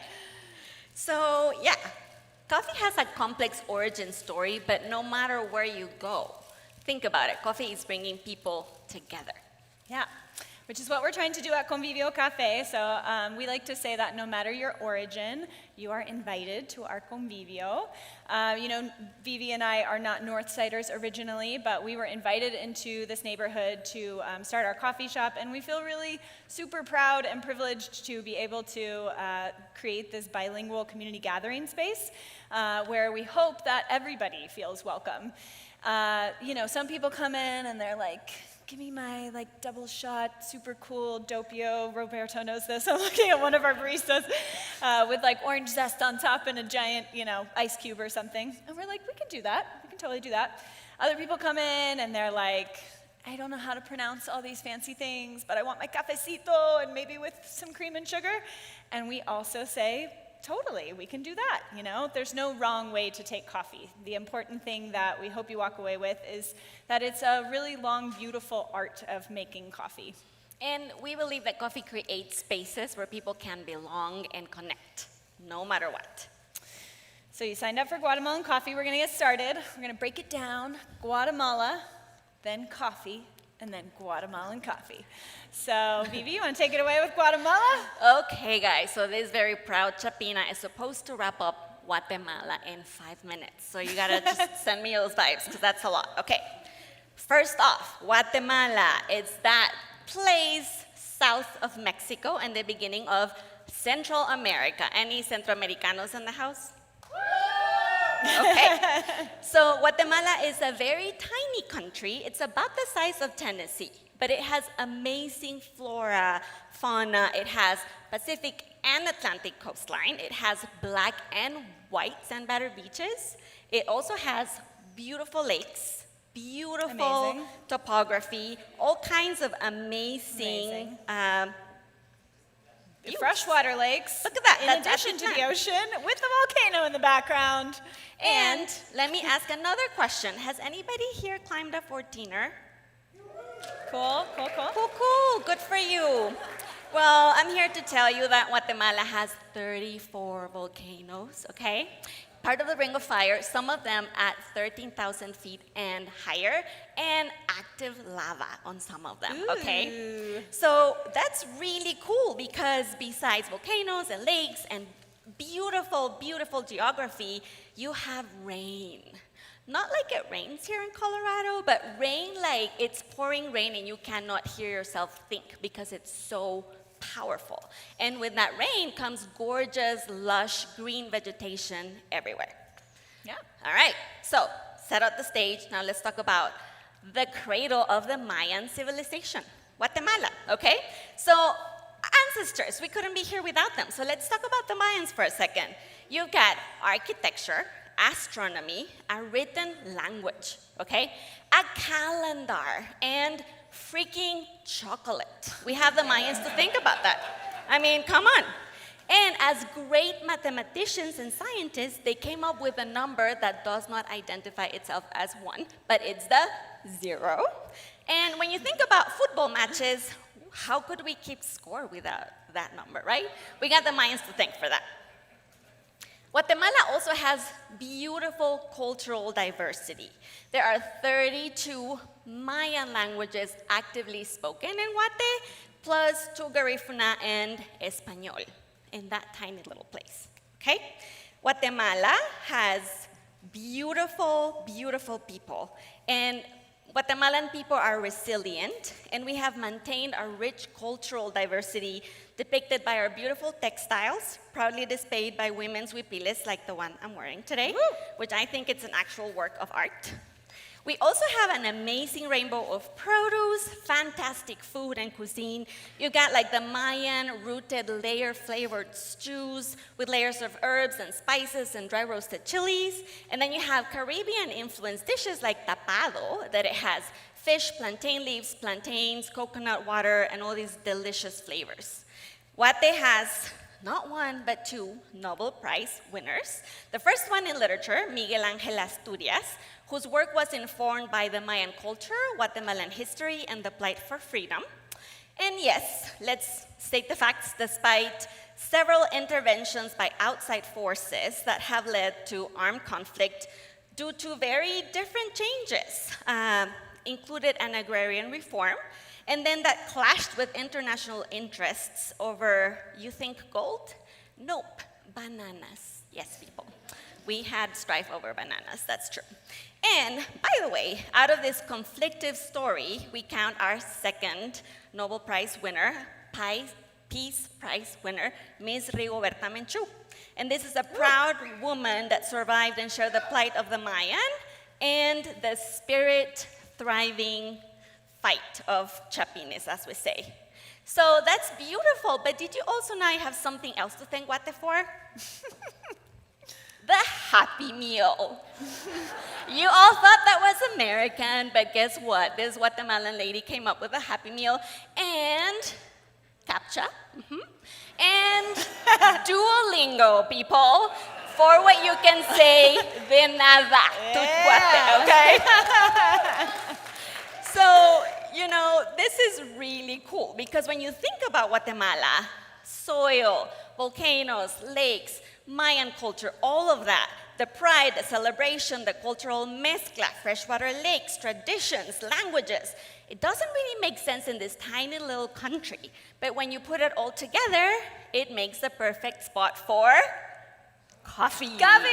So yeah, coffee has a complex origin story, but no matter where you go, think about it, coffee is bringing people together. Yeah, which is what we're trying to do at Convivio Café. So we like to say that no matter your origin, you are invited to our Convivio. You know, Vivi and I are not Northsiders originally, but we were invited into this neighborhood to start our coffee shop, and we feel really super proud and privileged to be able to create this bilingual community gathering space where we hope that everybody feels welcome. You know, some people come in and they're like, give me my like double shot, super cool, dopio. Roberto knows this. I'm looking at one of our baristas with like orange zest on top and a giant, you know, ice cube or something. And we're like, we can do that. We can totally do that. Other people come in and they're like, I don't know how to pronounce all these fancy things, but I want my cafecito and maybe with some cream and sugar. And we also say, totally, we can do that, you know? There's no wrong way to take coffee. The important thing that we hope you walk away with is that it's a really long, beautiful art of making coffee. And we believe that coffee creates spaces where people can belong and connect, no matter what. So you signed up for Guatemalan coffee. We're gonna get started. We're gonna break it down. Guatemala, then coffee, and then Guatemalan coffee. So, Vivi, you want to take it away with Guatemala? Okay, guys, so this very proud Chapina is supposed to wrap up Guatemala in 5 minutes. So you gotta just send me those vibes, because that's a lot. Okay, first off, Guatemala is that place south of Mexico and the beginning of Central America. Any Centroamericanos in the house? Okay, so Guatemala is a very tiny country. It's about the size of Tennessee, but it has amazing flora, fauna. It has Pacific and Atlantic coastline. It has black and white sand-battered beaches. It also has beautiful lakes, beautiful Amazing. topography, all kinds of amazing views. Freshwater lakes. Look at that. In That's addition to actually the ocean, with the volcano in the background. And let me ask another question. Has anybody here climbed a 14er? Cool, cool, cool. Cool, cool. Good for you. Well, I'm here to tell you that Guatemala has 34 volcanoes, okay? part of the Ring of Fire, some of them at 13,000 feet and higher, and active lava on some of them, okay? So that's really cool because besides volcanoes and lakes and beautiful, beautiful geography, you have rain. Not like it rains here in Colorado, but rain like it's pouring rain and you cannot hear yourself think because it's so powerful. And with that rain comes gorgeous, lush, green vegetation everywhere. Yeah. All right, so set up the stage. Now let's talk about the cradle of the Mayan civilization, Guatemala, okay? So ancestors, we couldn't be here without them. So let's talk about the Mayans for a second. You've got architecture, astronomy, a written language, okay? A calendar, and freaking chocolate. We have the Mayans to think about that. I mean, come on. And as great mathematicians and scientists, they came up with a number that does not identify itself as 1, but it's the 0. And when you think about football matches, how could we keep score without that number, right? We got the Mayans to thank for that. Guatemala also has beautiful cultural diversity. There are 32 Mayan languages actively spoken in Guate, plus two Garifuna and Espanol in that tiny little place, okay? Guatemala has beautiful, beautiful people. And Guatemalan people are resilient, and we have maintained a rich cultural diversity depicted by our beautiful textiles, proudly displayed by women's huipiles like the one I'm wearing today, which I think it's an actual work of art. We also have an amazing rainbow of produce, fantastic food and cuisine. You got like the Mayan rooted layer flavored stews with layers of herbs and spices and dry roasted chilies. And then you have Caribbean influenced dishes like tapado, that it has fish, plantain leaves, plantains, coconut water, and all these delicious flavors. Guate has not one, but two Nobel Prize winners. The first one in literature, Miguel Ángel Asturias, whose work was informed by the Mayan culture, Guatemalan history, and the plight for freedom. And yes, let's state the facts, despite several interventions by outside forces that have led to armed conflict due to very different changes, included an agrarian reform, and then that clashed with international interests over, you think gold? Nope, bananas. Yes, people. We had strife over bananas, that's true. And by the way, out of this conflictive story, we count our second Nobel Prize winner, Peace Prize winner, Ms. Rigoberta Menchú. And this is a proud woman that survived and shared the plight of the Mayan and the spirit thriving fight of Chapines, as we say. So that's beautiful, but did you also now have something else to thank Guate for? The Happy Meal. You all thought that was American, but guess what? This Guatemalan lady came up with a Happy Meal and CAPTCHA, and Duolingo, people, for what you can say de nada to Guate, okay? So, you know, this is really cool because when you think about Guatemala, soil, volcanoes, lakes, Mayan culture, all of that, the pride, the celebration, the cultural mezcla, freshwater lakes, traditions, languages, it doesn't really make sense in this tiny little country. But when you put it all together, it makes the perfect spot for coffee. Coffee!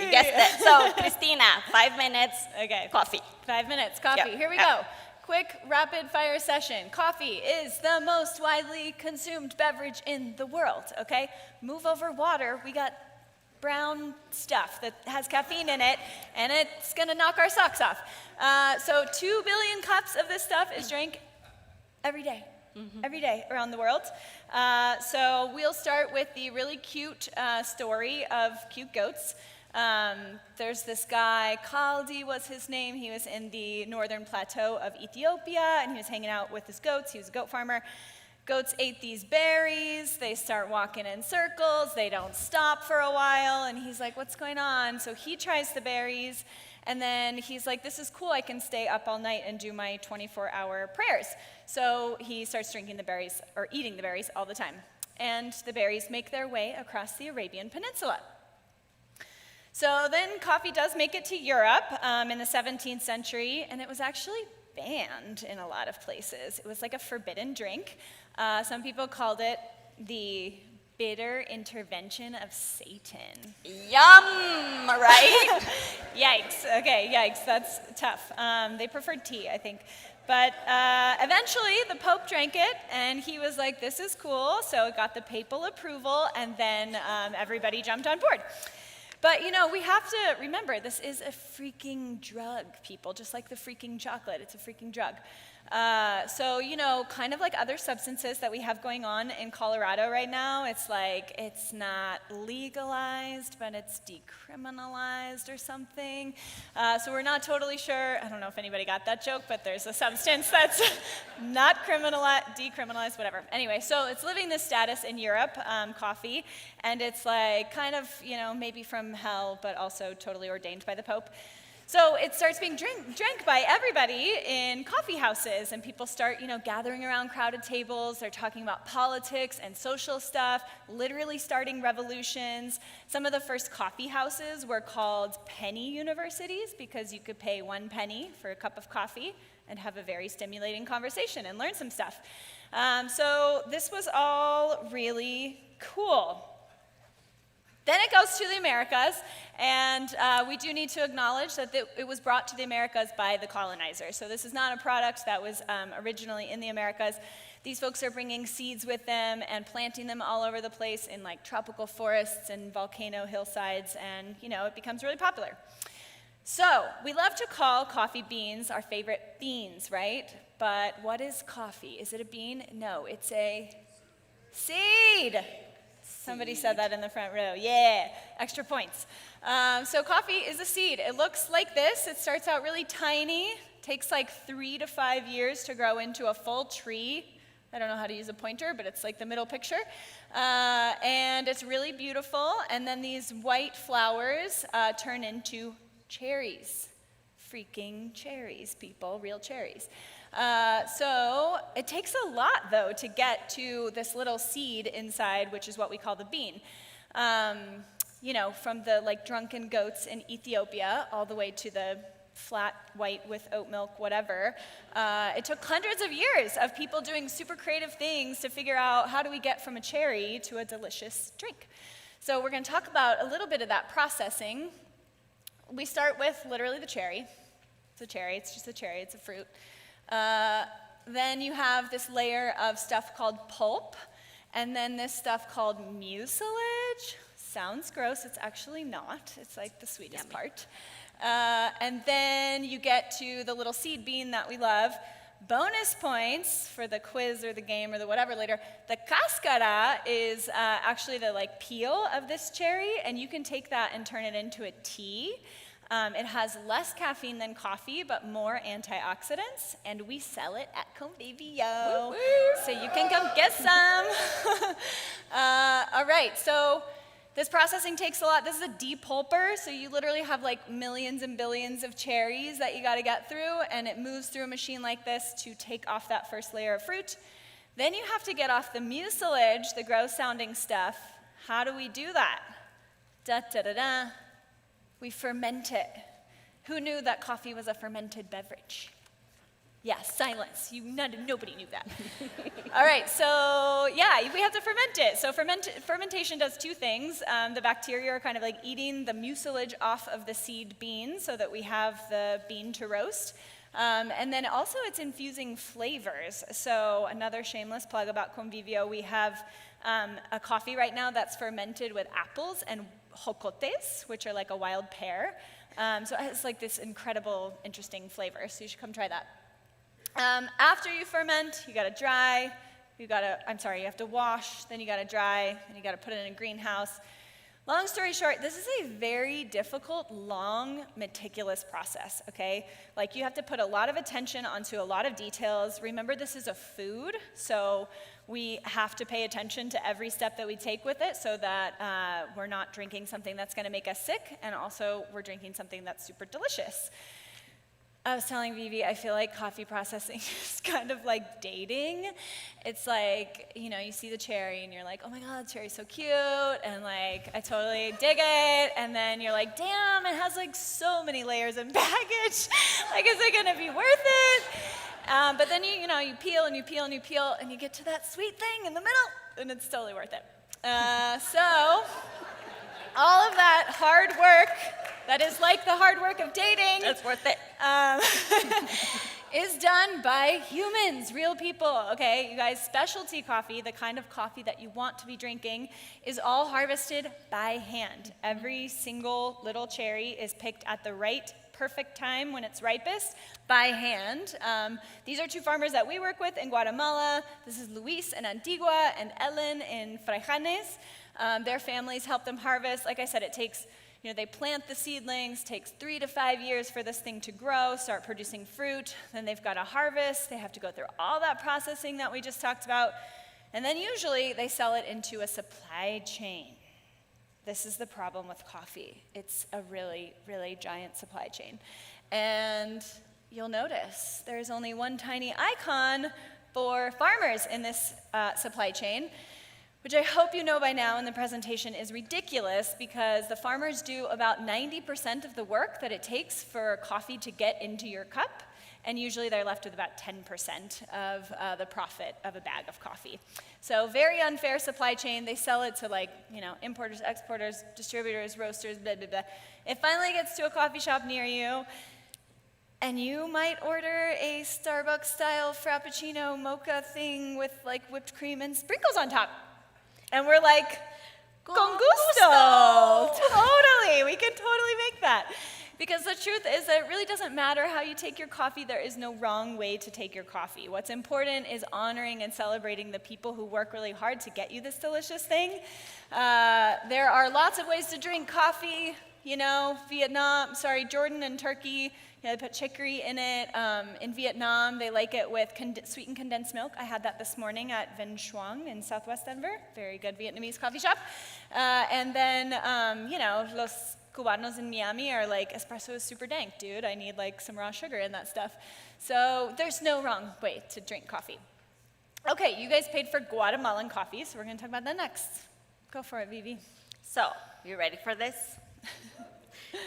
You guessed it. So, Christina, 5 minutes, Okay. coffee. 5 minutes, coffee. Yep. Here we go. Quick, rapid fire session. Coffee is the most widely consumed beverage in the world, okay? Move over water. We got brown stuff that has caffeine in it, and it's gonna knock our socks off. So 2 billion cups of this stuff is drank every day. Every day around the world. So we'll start with the really cute story of cute goats. There's this guy, Kaldi was his name. He was in the northern plateau of Ethiopia, and he was hanging out with his goats. He was a goat farmer. Goats ate these berries. They start walking in circles. They don't stop for a while, and he's like, what's going on? So he tries the berries, and then he's like, this is cool. I can stay up all night and do my 24-hour prayers. So he starts drinking the berries, or eating the berries all the time. And the berries make their way across the Arabian Peninsula. So then coffee does make it to Europe in the 17th century, and it was actually banned in a lot of places. It was like a forbidden drink. Some people called it the bitter intervention of Satan. Yum, right? Yikes. Okay, yikes. That's tough. They preferred tea, I think. But eventually, the Pope drank it, and he was like, this is cool. So it got the papal approval, and then everybody jumped on board. But, you know, we have to remember, this is a freaking drug, people. Just like the freaking chocolate, it's a freaking drug. So, you know, kind of like other substances that we have going on in Colorado right now, it's like it's not legalized, but it's decriminalized or something. So we're not totally sure. I don't know if anybody got that joke, but there's a substance that's not decriminalized, whatever. Anyway, so it's living this status in Europe, coffee, and it's like kind of, you know, maybe from hell, but also totally ordained by the Pope. So it starts being drank by everybody in coffee houses, and people start, you know, gathering around crowded tables. They're talking about politics and social stuff, literally starting revolutions. Some of the first coffee houses were called penny universities because you could pay 1 penny for a cup of coffee and have a very stimulating conversation and learn some stuff. So this was all really cool. Then it goes to the Americas, and we do need to acknowledge that it was brought to the Americas by the colonizers. So this is not a product that was originally in the Americas. These folks are bringing seeds with them and planting them all over the place in like tropical forests and volcano hillsides, and you know, it becomes really popular. So we love to call coffee beans our favorite beans, right? But what is coffee? Is it a bean? No, it's a seed. Somebody said that in the front row. Yeah, extra points. So coffee is a seed. It looks like this. It starts out really tiny. Takes like 3 to 5 years to grow into a full tree. I don't know how to use a pointer, but it's like the middle picture. And it's really beautiful. And then these white flowers turn into cherries. Freaking cherries, people, real cherries. So it takes a lot, though, to get to this little seed inside, which is what we call the bean. You know, from the like drunken goats in Ethiopia all the way to the flat white with oat milk, whatever. It took hundreds of years of people doing super creative things to figure out how do we get from a cherry to a delicious drink. So we're going to talk about a little bit of that processing. We start with literally the cherry. It's a cherry. It's just a cherry. It's a fruit. Then you have this layer of stuff called pulp, and then this stuff called mucilage. Sounds gross. It's actually not. It's like the sweetest part. And then you get to the little seed bean that we love. Bonus points for the quiz or the game or the whatever later. The cascara is actually the like peel of this cherry, and you can take that and turn it into a tea. It has less caffeine than coffee, but more antioxidants, and we sell it at Convivio. So you can come get some. All right, so this processing takes a lot. This is a depulper, so you literally have like millions and billions of cherries that you gotta get through, and it moves through a machine like this to take off that first layer of fruit. Then you have to get off the mucilage, the gross sounding stuff. How do we do that? Da-da-da-da. We ferment it. Who knew that coffee was a fermented beverage? Yeah, silence. Nobody knew that. All right, so yeah, we have to ferment it. So fermentation does 2 things. The bacteria are kind of like eating the mucilage off of the seed bean so that we have the bean to roast. And then also it's infusing flavors. So another shameless plug about Convivio, we have a coffee right now that's fermented with apples and jocotes, which are like a wild pear. So it has like this incredible, interesting flavor. So you should come try that. After you ferment, you gotta dry. You have to wash, then you gotta dry, and you gotta put it in a greenhouse. Long story short, this is a very difficult, long, meticulous process, okay? Like you have to put a lot of attention onto a lot of details. Remember, this is a food, so we have to pay attention to every step that we take with it so that we're not drinking something that's gonna make us sick, and also we're drinking something that's super delicious. I was telling Vivi, I feel like coffee processing is kind of like dating. It's like, you know, you see the cherry and you're like, oh my God, the cherry's so cute. And like, I totally dig it. And then you're like, damn, it has like so many layers and baggage. Like, is it gonna be worth it? But then you peel and you peel and you peel and you get to that sweet thing in the middle and it's totally worth it. So all of that hard work, that is like the hard work of dating. It's worth it. Is done by humans, real people, okay? You guys, specialty coffee, the kind of coffee that you want to be drinking, is all harvested by hand. Every single little cherry is picked at the right perfect time when it's ripest by hand. These are two farmers that we work with in Guatemala. This is Luis in Antigua and Ellen in Fraijanes. Their families help them harvest. Like I said, it takes, they plant the seedlings, takes 3 to 5 years for this thing to grow, start producing fruit. Then they've got to harvest. They have to go through all that processing that we just talked about. And then usually they sell it into a supply chain. This is the problem with coffee. It's a really, really giant supply chain. And you'll notice there's only one tiny icon for farmers in this supply chain, which I hope you know by now in the presentation is ridiculous because the farmers do about 90% of the work that it takes for coffee to get into your cup, and usually they're left with about 10% of the profit of a bag of coffee. So very unfair supply chain. They sell it to importers, exporters, distributors, roasters, blah, blah, blah. It finally gets to a coffee shop near you, and you might order a Starbucks-style Frappuccino mocha thing with whipped cream and sprinkles on top. And we're like, con gusto! Totally, we can totally make that. Because the truth is that it really doesn't matter how you take your coffee. There is no wrong way to take your coffee. What's important is honoring and celebrating the people who work really hard to get you this delicious thing. There are lots of ways to drink coffee. Jordan and Turkey, they put chicory in it. In Vietnam, they like it with sweetened condensed milk. I had that this morning at Vinh Xuong in Southwest Denver. Very good Vietnamese coffee shop. And then, los Cubanos in Miami are like, espresso is super dank, dude. I need some raw sugar in that stuff. So there's no wrong way to drink coffee. Okay, you guys paid for Guatemalan coffee, so we're gonna talk about that next. Go for it, Vivi. So, you ready for this?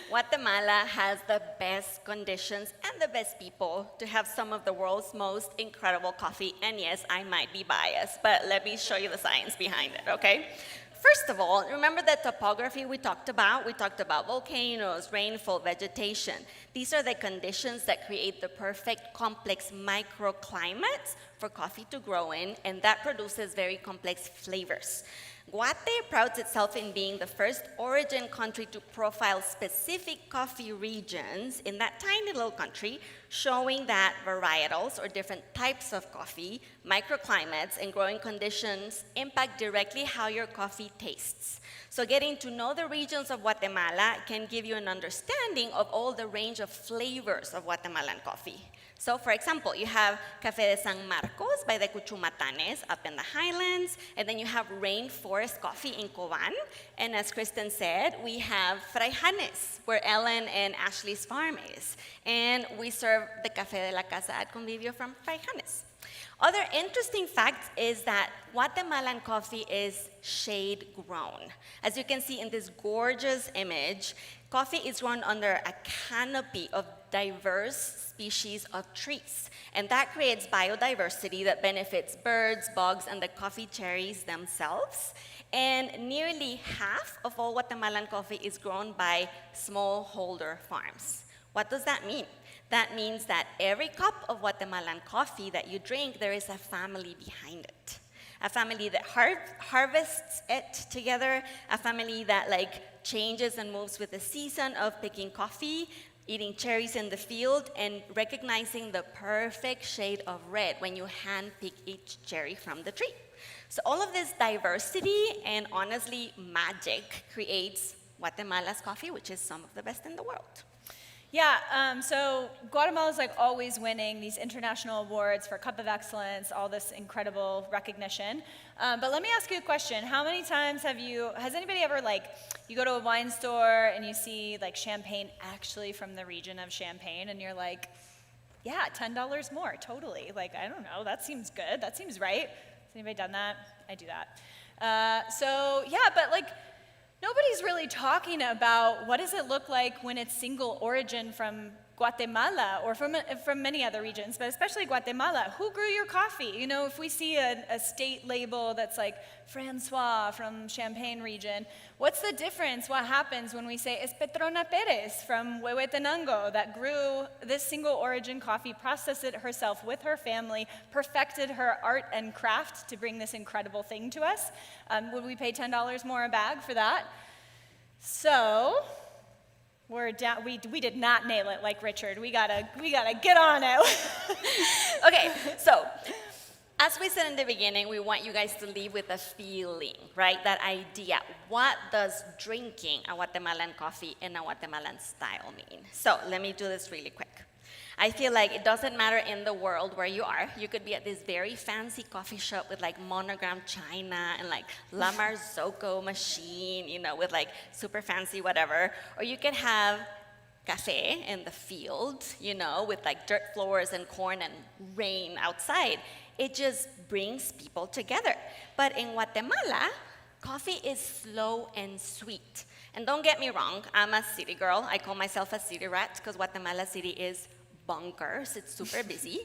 Guatemala has the best conditions and the best people to have some of the world's most incredible coffee. And yes, I might be biased, but let me show you the science behind it, okay? First of all, remember the topography we talked about? We talked about volcanoes, rainfall, vegetation. These are the conditions that create the perfect complex microclimates for coffee to grow in, and that produces very complex flavors. Guate prouds itself in being the first origin country to profile specific coffee regions in that tiny little country, showing that varietals or different types of coffee, microclimates, and growing conditions impact directly how your coffee tastes. So getting to know the regions of Guatemala can give you an understanding of all the range of flavors of Guatemalan coffee. So, for example, you have Café de San Marcos by the Cuchumatanes up in the highlands, and then you have Rainforest Coffee in Coban, and as Kristin said, we have Fraijanes, where Ellen and Ashley's farm is, and we serve the Café de la Casa at Convivio from Fraijanes. Other interesting fact is that Guatemalan coffee is shade grown. As you can see in this gorgeous image, coffee is grown under a canopy of diverse species of trees. And that creates biodiversity that benefits birds, bugs, and the coffee cherries themselves. And nearly half of all Guatemalan coffee is grown by smallholder farms. What does that mean? That means that every cup of Guatemalan coffee that you drink, there is a family behind it. A family that harvests it together, a family that changes and moves with the season of picking coffee, eating cherries in the field, and recognizing the perfect shade of red when you hand-pick each cherry from the tree. So all of this diversity and honestly magic creates Guatemala's coffee, which is some of the best in the world. Yeah, so Guatemala is like always winning these international awards for Cup of Excellence, all this incredible recognition. But let me ask you a question. How many times has anybody ever you go to a wine store and you see like champagne actually from the region of Champagne and you're like, yeah, $10 more, totally. Like, I don't know, that seems good, that seems right. Has anybody done that? I do that. So yeah, but like, nobody's really talking about what does it look like when it's single origin from Guatemala or from many other regions, but especially Guatemala. Who grew your coffee? You know, if we see a state label that's like Francois from Champagne region, what's the difference? What happens when we say es Petrona Perez from Huehuetenango that grew this single origin coffee, processed it herself with her family, perfected her art and craft to bring this incredible thing to us? Would we pay $10 more a bag for that? So, we're down, we did not nail it like Richard. We gotta get on it. Okay, so as we said in the beginning, we want you guys to leave with a feeling, right? That idea. What does drinking a Guatemalan coffee in a Guatemalan style mean? So let me do this really quick. I feel like it doesn't matter in the world where you are. You could be at this very fancy coffee shop with like monogram china and like La Marzocco machine, you know, with like super fancy whatever. Or you could have cafe in the field, you know, with like dirt floors and corn and rain outside. It just brings people together. But in Guatemala, coffee is slow and sweet. And don't get me wrong, I'm a city girl. I call myself a city rat because Guatemala City is bonkers, it's super busy.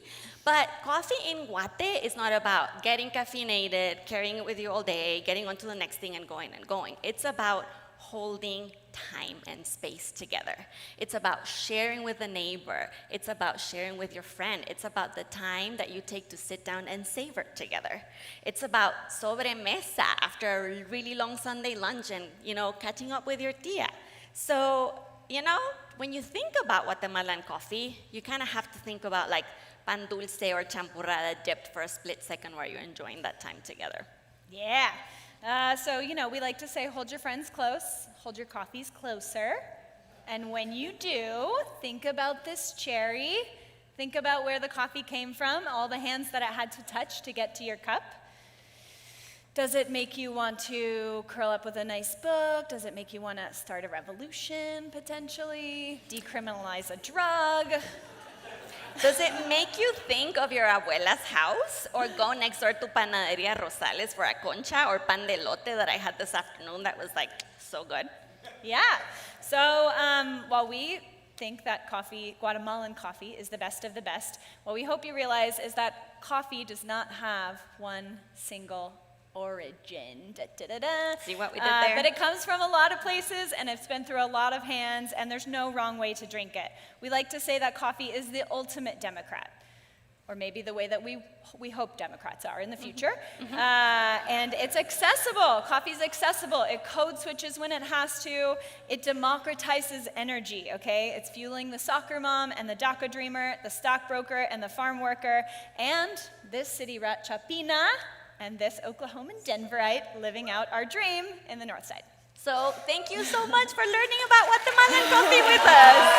But coffee in Guate is not about getting caffeinated, carrying it with you all day, getting on to the next thing and going and going. It's about holding time and space together. It's about sharing with a neighbor. It's about sharing with your friend. It's about the time that you take to sit down and savor together. It's about sobremesa after a really long Sunday lunch and, you know, catching up with your tia. So, you know, when you think about Guatemalan coffee, you kind of have to think about like pan dulce or champurrada dipped for a split second where you're enjoying that time together. Yeah. So, you know, we like to say hold your friends close, hold your coffees closer. And when you do, think about this cherry. Think about where the coffee came from, all the hands that it had to touch to get to your cup. Does it make you want to curl up with a nice book? Does it make you want to start a revolution, potentially? Decriminalize a drug? Does it make you think of your abuela's house or go next door to Panaderia Rosales for a concha or pan de lote that I had this afternoon that was like so good? Yeah. So while we think that Guatemalan coffee is the best of the best, what we hope you realize is that coffee does not have one single origin. See what we did there? But it comes from a lot of places and it's been through a lot of hands and there's no wrong way to drink it. We like to say that coffee is the ultimate Democrat, or maybe the way that we hope Democrats are in the future. And it's accessible. Coffee's accessible. It code switches when it has to. It democratizes energy, okay? It's fueling the soccer mom and the DACA dreamer, the stockbroker and the farm worker, and this city rat Chapina, and this Oklahoman Denverite living out our dream in the North Side. So thank you so much for learning about Guatemalan coffee with us.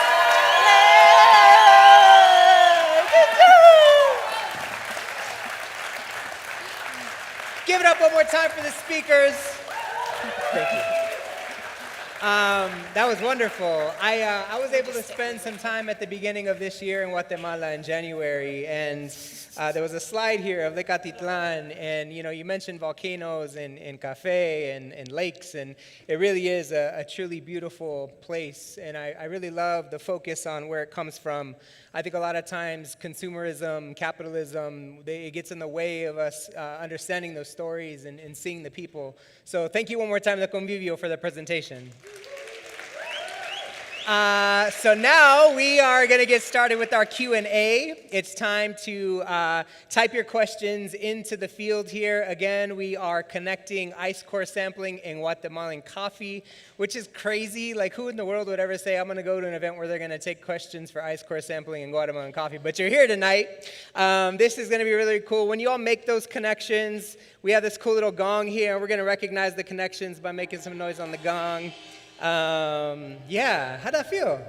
Give it up one more time for the speakers. Thank you. That was wonderful. I was able to spend some time at the beginning of this year in Guatemala in January, and there was a slide here of Tecatitlan, and you know, you mentioned volcanoes and cafe and lakes, and it really is a truly beautiful place, and I really love the focus on where it comes from. I think a lot of times consumerism, capitalism, it gets in the way of us understanding those stories and seeing the people. So thank you one more time to Convivio for the presentation. So now we are going to get started with our Q&A. It's time to type your questions into the field here. Again, we are connecting ice core sampling and Guatemalan coffee, which is crazy. Like, who in the world would ever say, I'm going to go to an event where they're going to take questions for ice core sampling and Guatemalan coffee? But you're here tonight. This is going to be really cool. When you all make those connections, we have this cool little gong here. We're going to recognize the connections by making some noise on the gong. Yeah, how'd that feel?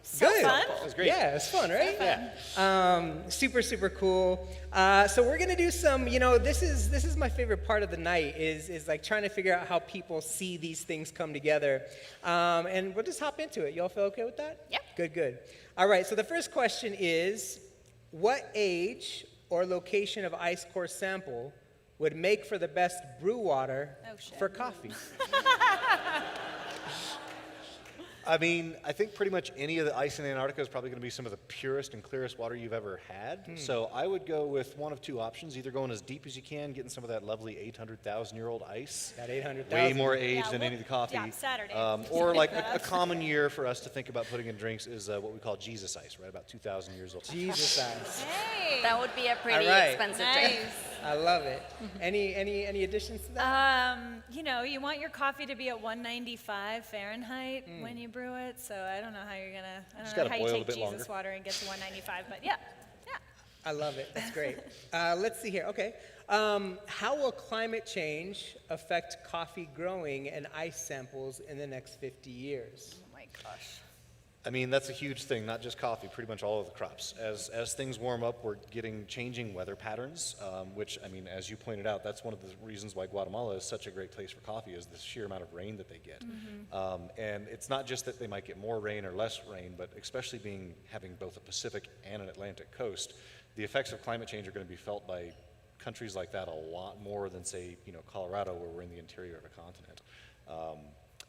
So Good. fun. That was great. Yeah, it's fun, right? Yeah. Super, super cool. So we're gonna do some, this is my favorite part of the night is like trying to figure out how people see these things come together. And we'll just hop into it. Y'all feel okay with that? Yep. Good, good. All right, so the first question is, what age or location of ice core sample would make for the best brew water for coffee? I mean, I think pretty much any of the ice in Antarctica is probably going to be some of the purest and clearest water you've ever had. So I would go with one of two options, either going as deep as you can, getting some of that lovely 800,000-year-old ice. That 800,000. Way more age than any of the coffee. Yeah, Saturday. Or like a common year for us to think about putting in drinks is what we call Jesus ice, right? About 2,000 years old. Jesus ice. Hey. That would be a pretty All right. expensive Nice. drink. I love it. Any additions to that? You want your coffee to be at 195 Fahrenheit when you brew it. So I don't know how you're gonna. I Just don't know gotta how you boil a take bit Jesus longer. water and get to 195, but yeah. I love it. That's great. Let's see here. Okay. How will climate change affect coffee growing and ice samples in the next 50 years? Oh my gosh. I mean, that's a huge thing, not just coffee, pretty much all of the crops. As things warm up, we're getting changing weather patterns, which, I mean, as you pointed out, that's one of the reasons why Guatemala is such a great place for coffee, is the sheer amount of rain that they get. And it's not just that they might get more rain or less rain, but especially having both a Pacific and an Atlantic coast, the effects of climate change are going to be felt by countries like that a lot more than, say, Colorado, where we're in the interior of a continent.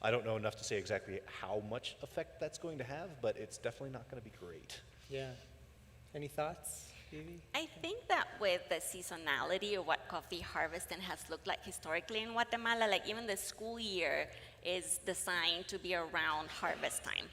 I don't know enough to say exactly how much effect that's going to have, but it's definitely not going to be great. Yeah. Any thoughts, Vivi? I think that with the seasonality of what coffee harvesting has looked like historically in Guatemala, like even the school year is designed to be around harvest time.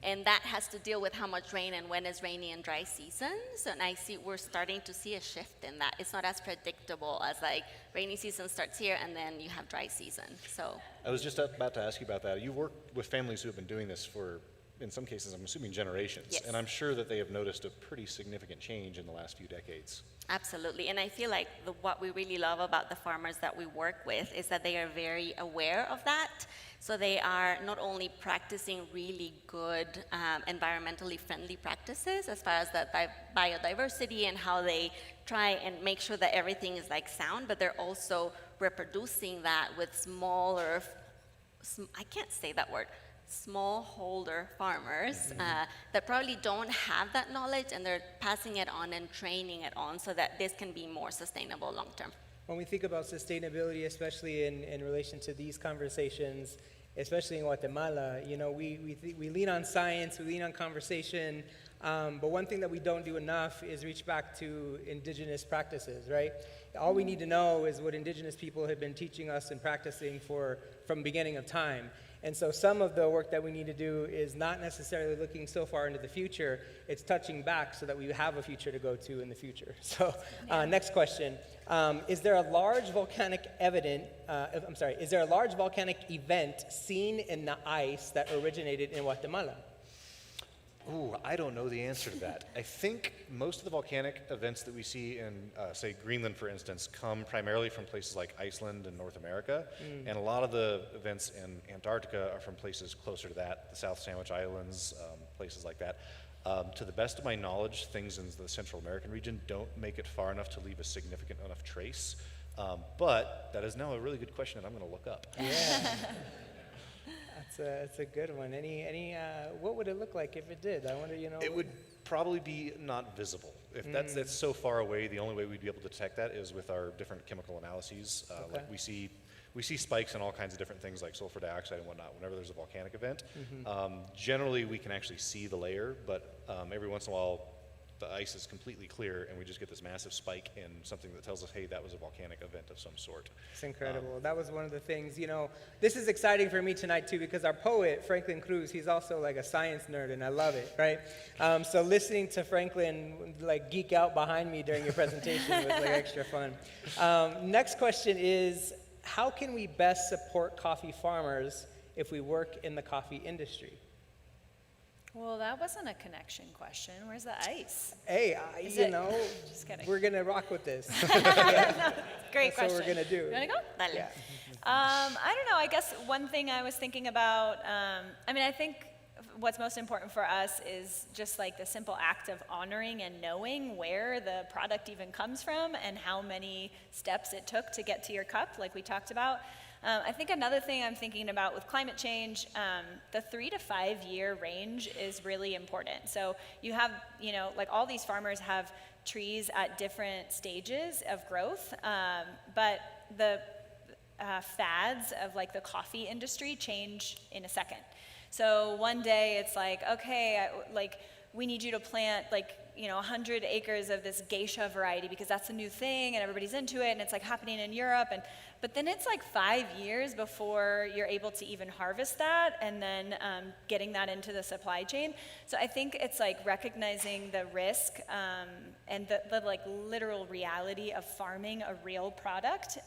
And that has to deal with how much rain and when is rainy and dry seasons. And we're starting to see a shift in that. It's not as predictable as like rainy season starts here and then you have dry season. So I was just about to ask you about that. You work with families who have been doing this for, in some cases, I'm assuming generations. Yes. And I'm sure that they have noticed a pretty significant change in the last few decades. absolutely. And I feel like what we really love about the farmers that we work with is that they are very aware of that. So they are not only practicing really good environmentally friendly practices as far as the biodiversity and how they try and make sure that everything is like sound, but they're also reproducing that with smaller, I can't say that word, smallholder farmers that probably don't have that knowledge, and they're passing it on and training it on so that this can be more sustainable long term. When we think about sustainability, especially in relation to these conversations, especially in Guatemala, we lean on science, we lean on conversation, but one thing that we don't do enough is reach back to indigenous practices, right? All we need to know is what indigenous people have been teaching us and practicing from beginning of time. And so some of the work that we need to do is not necessarily looking so far into the future, it's touching back so that we have a future to go to in the future. So next question, is there a large volcanic event seen in the ice that originated in Guatemala? Ooh, I don't know the answer to that. I think most of the volcanic events that we see in, say, Greenland, for instance, come primarily from places like Iceland and North America. And a lot of the events in Antarctica are from places closer to that, the South Sandwich Islands, places like that. To the best of my knowledge, things in the Central American region don't make it far enough to leave a significant enough trace. But that is now a really good question that I'm going to look up. Yeah. That's a good one. What would it look like if it did? I wonder, It would probably be not visible. If that's so far away, the only way we'd be able to detect that is with our different chemical analyses. Like we see spikes in all kinds of different things like sulfur dioxide and whatnot whenever there's a volcanic event. Generally, we can actually see the layer, but every once in a while, the ice is completely clear, and we just get this massive spike in something that tells us, hey, that was a volcanic event of some sort. It's incredible. That was one of the things, this is exciting for me tonight too, because our poet, Franklin Cruz, he's also like a science nerd, and I love it, right? So listening to Franklin like geek out behind me during your presentation was like extra fun. Next question is, how can we best support coffee farmers if we work in the coffee industry? Well, that wasn't a connection question. Where's the ice? Hey, Just kidding. we're gonna rock with this. Great That's question. what we're gonna do. You wanna go? Dale. Yeah. I don't know. I guess one thing I was thinking about, I think what's most important for us is just like the simple act of honoring and knowing where the product even comes from and how many steps it took to get to your cup, like we talked about. I think another thing I'm thinking about with climate change, the 3 to 5 year range is really important. So you have, like all these farmers have trees at different stages of growth, but the fads of like the coffee industry change in a second. So one day it's like, okay, we need you to plant 100 acres of this geisha variety because that's a new thing and everybody's into it and it's like happening in Europe. But then it's like 5 years before you're able to even harvest that and then getting that into the supply chain. So I think it's like recognizing the risk and the like literal reality of farming a real product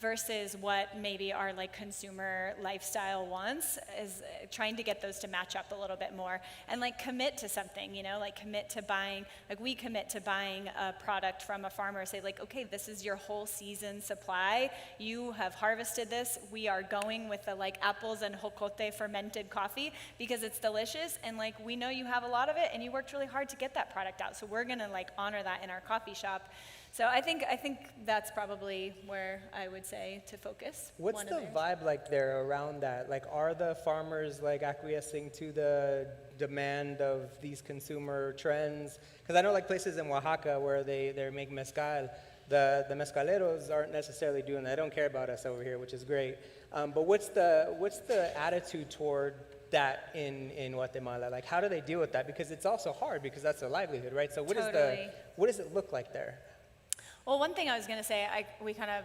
versus what maybe our like consumer lifestyle wants, is trying to get those to match up a little bit more and like commit to something, like commit to buying, like we commit to buying a product from a farmer, say like, okay, this is your whole season supply. You have harvested this. We are going with the like apples and jocote fermented coffee because it's delicious and like we know you have a lot of it and you worked really hard to get that product out. So we're gonna like honor that in our coffee shop. So I think that's probably where I would say to focus. What's the vibe like there around that? Like, are the farmers like acquiescing to the demand of these consumer trends? Because I know like places in Oaxaca where they're making mezcal, the mezcaleros aren't necessarily doing that. They don't care about us over here, which is great. But what's the attitude toward that in Guatemala? Like, how do they deal with that? Because it's also hard because that's their livelihood, right? So what does it look like there? Well, one thing I was going to say, we kind of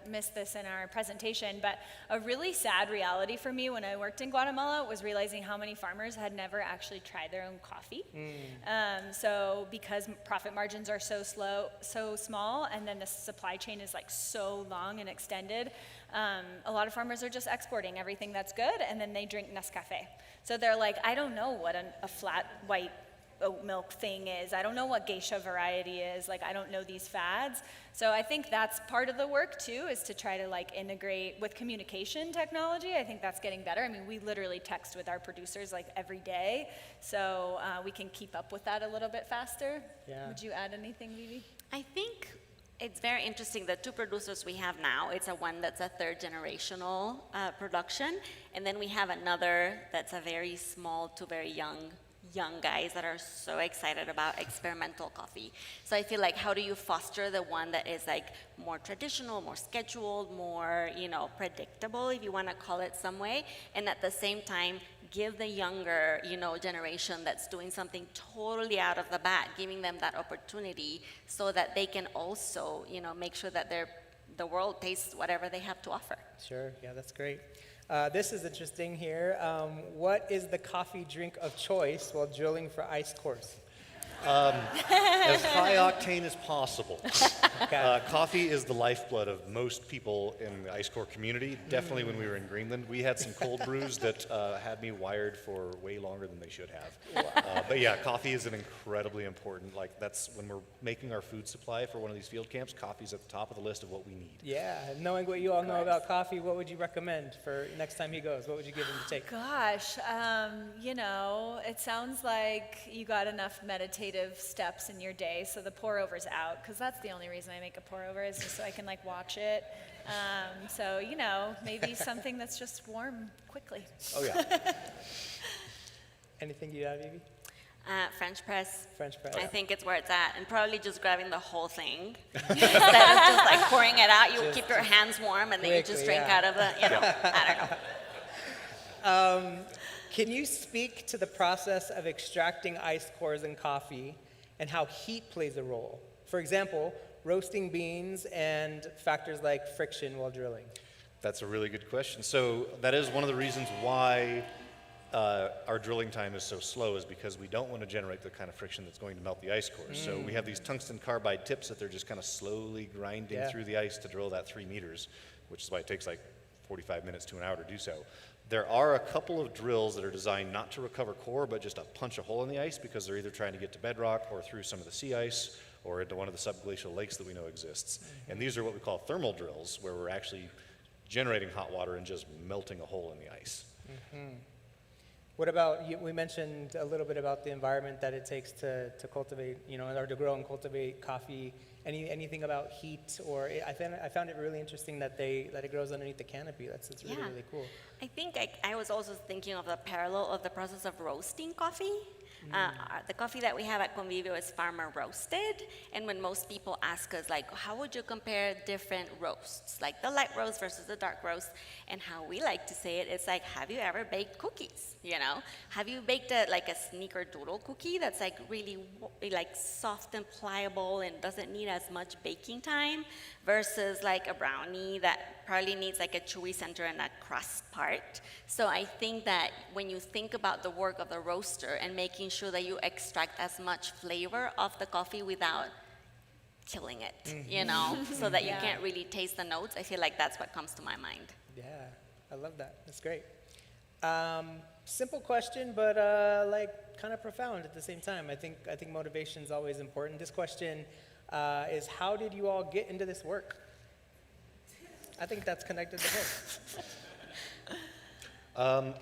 missed this in our presentation, but a really sad reality for me when I worked in Guatemala was realizing how many farmers had never actually tried their own coffee. So because profit margins are so small, and then the supply chain is like so long and extended, a lot of farmers are just exporting everything that's good, and then they drink Nescafe. So they're like, I don't know what a flat white oat milk thing is. I don't know what geisha variety is. Like, I don't know these fads. So I think that's part of the work too, is to try to like integrate with communication technology. I think that's getting better. I mean, we literally text with our producers like every day. So we can keep up with that a little bit faster. Yeah. Would you add anything, Vivi? I think it's very interesting. The two producers we have now, it's one that's a third generational production. And then we have another that's a very small to very young guys that are so excited about experimental coffee. So I feel like, how do you foster the one that is like more traditional, more scheduled, more, predictable, if you want to call it some way, and at the same time give the younger, generation that's doing something totally out of the bat, giving them that opportunity so that they can also, make sure that the world tastes whatever they have to offer. Sure, yeah, that's great. This is interesting here. What is the coffee drink of choice while drilling for ice cores? As high octane as possible. Okay. Coffee is the lifeblood of most people in the ice core community. Definitely when we were in Greenland, we had some cold brews that had me wired for way longer than they should have. Wow. But yeah, coffee is an incredibly important, that's when we're making our food supply for one of these field camps, coffee's at the top of the list of what we need. Yeah, knowing what you all know about coffee, what would you recommend for next time he goes? What would you give him to take? Gosh, it sounds like you got enough meditative steps in your day, so the pour over's out, because that's the only reason I make a pour over, is just so I can watch it. So maybe something that's just warm quickly. Oh yeah. Anything you have, Vivi? French press. French press. I think it's where it's at, and probably just grabbing the whole thing instead of just pouring it out. You keep your hands warm, and then you just drink out of the. I don't know. Can you speak to the process of extracting ice cores in coffee and how heat plays a role? For example, roasting beans and factors like friction while drilling. That's a really good question. So that is one of the reasons why our drilling time is so slow, is because we don't want to generate the kind of friction that's going to melt the ice cores. So we have these tungsten carbide tips that they're just kind of slowly grinding through the ice to drill that 3 meters, which is why it takes 45 minutes to an hour to do so. There are a couple of drills that are designed not to recover core, but just to punch a hole in the ice, because they're either trying to get to bedrock or through some of the sea ice or into one of the subglacial lakes that we know exists. And these are what we call thermal drills, where we're actually generating hot water and just melting a hole in the ice. What about, we mentioned a little bit about the environment that it takes to cultivate, or to grow and cultivate coffee. Anything about heat, or I found it really interesting that it grows underneath the canopy. It's really, really cool. I think I was also thinking of the parallel of the process of roasting coffee. The coffee that we have at Convivio is farmer roasted, and when most people ask us, like, how would you compare different roasts, like the light roast versus the dark roast, and how we like to say it, it's like, have you ever baked cookies, Have you baked a snickerdoodle cookie that's like really like soft and pliable and doesn't need as much baking time, versus like a brownie that probably needs like a chewy center and a crust part. So I think that when you think about the work of the roaster and making sure that you extract as much flavor of the coffee without killing it, so that you can't really taste the notes, I feel like that's what comes to my mind. Yeah, I love that. That's great. Simple question, but kind of profound at the same time. I think motivation is always important. This question is, how did you all get into this work? I think that's connected to both.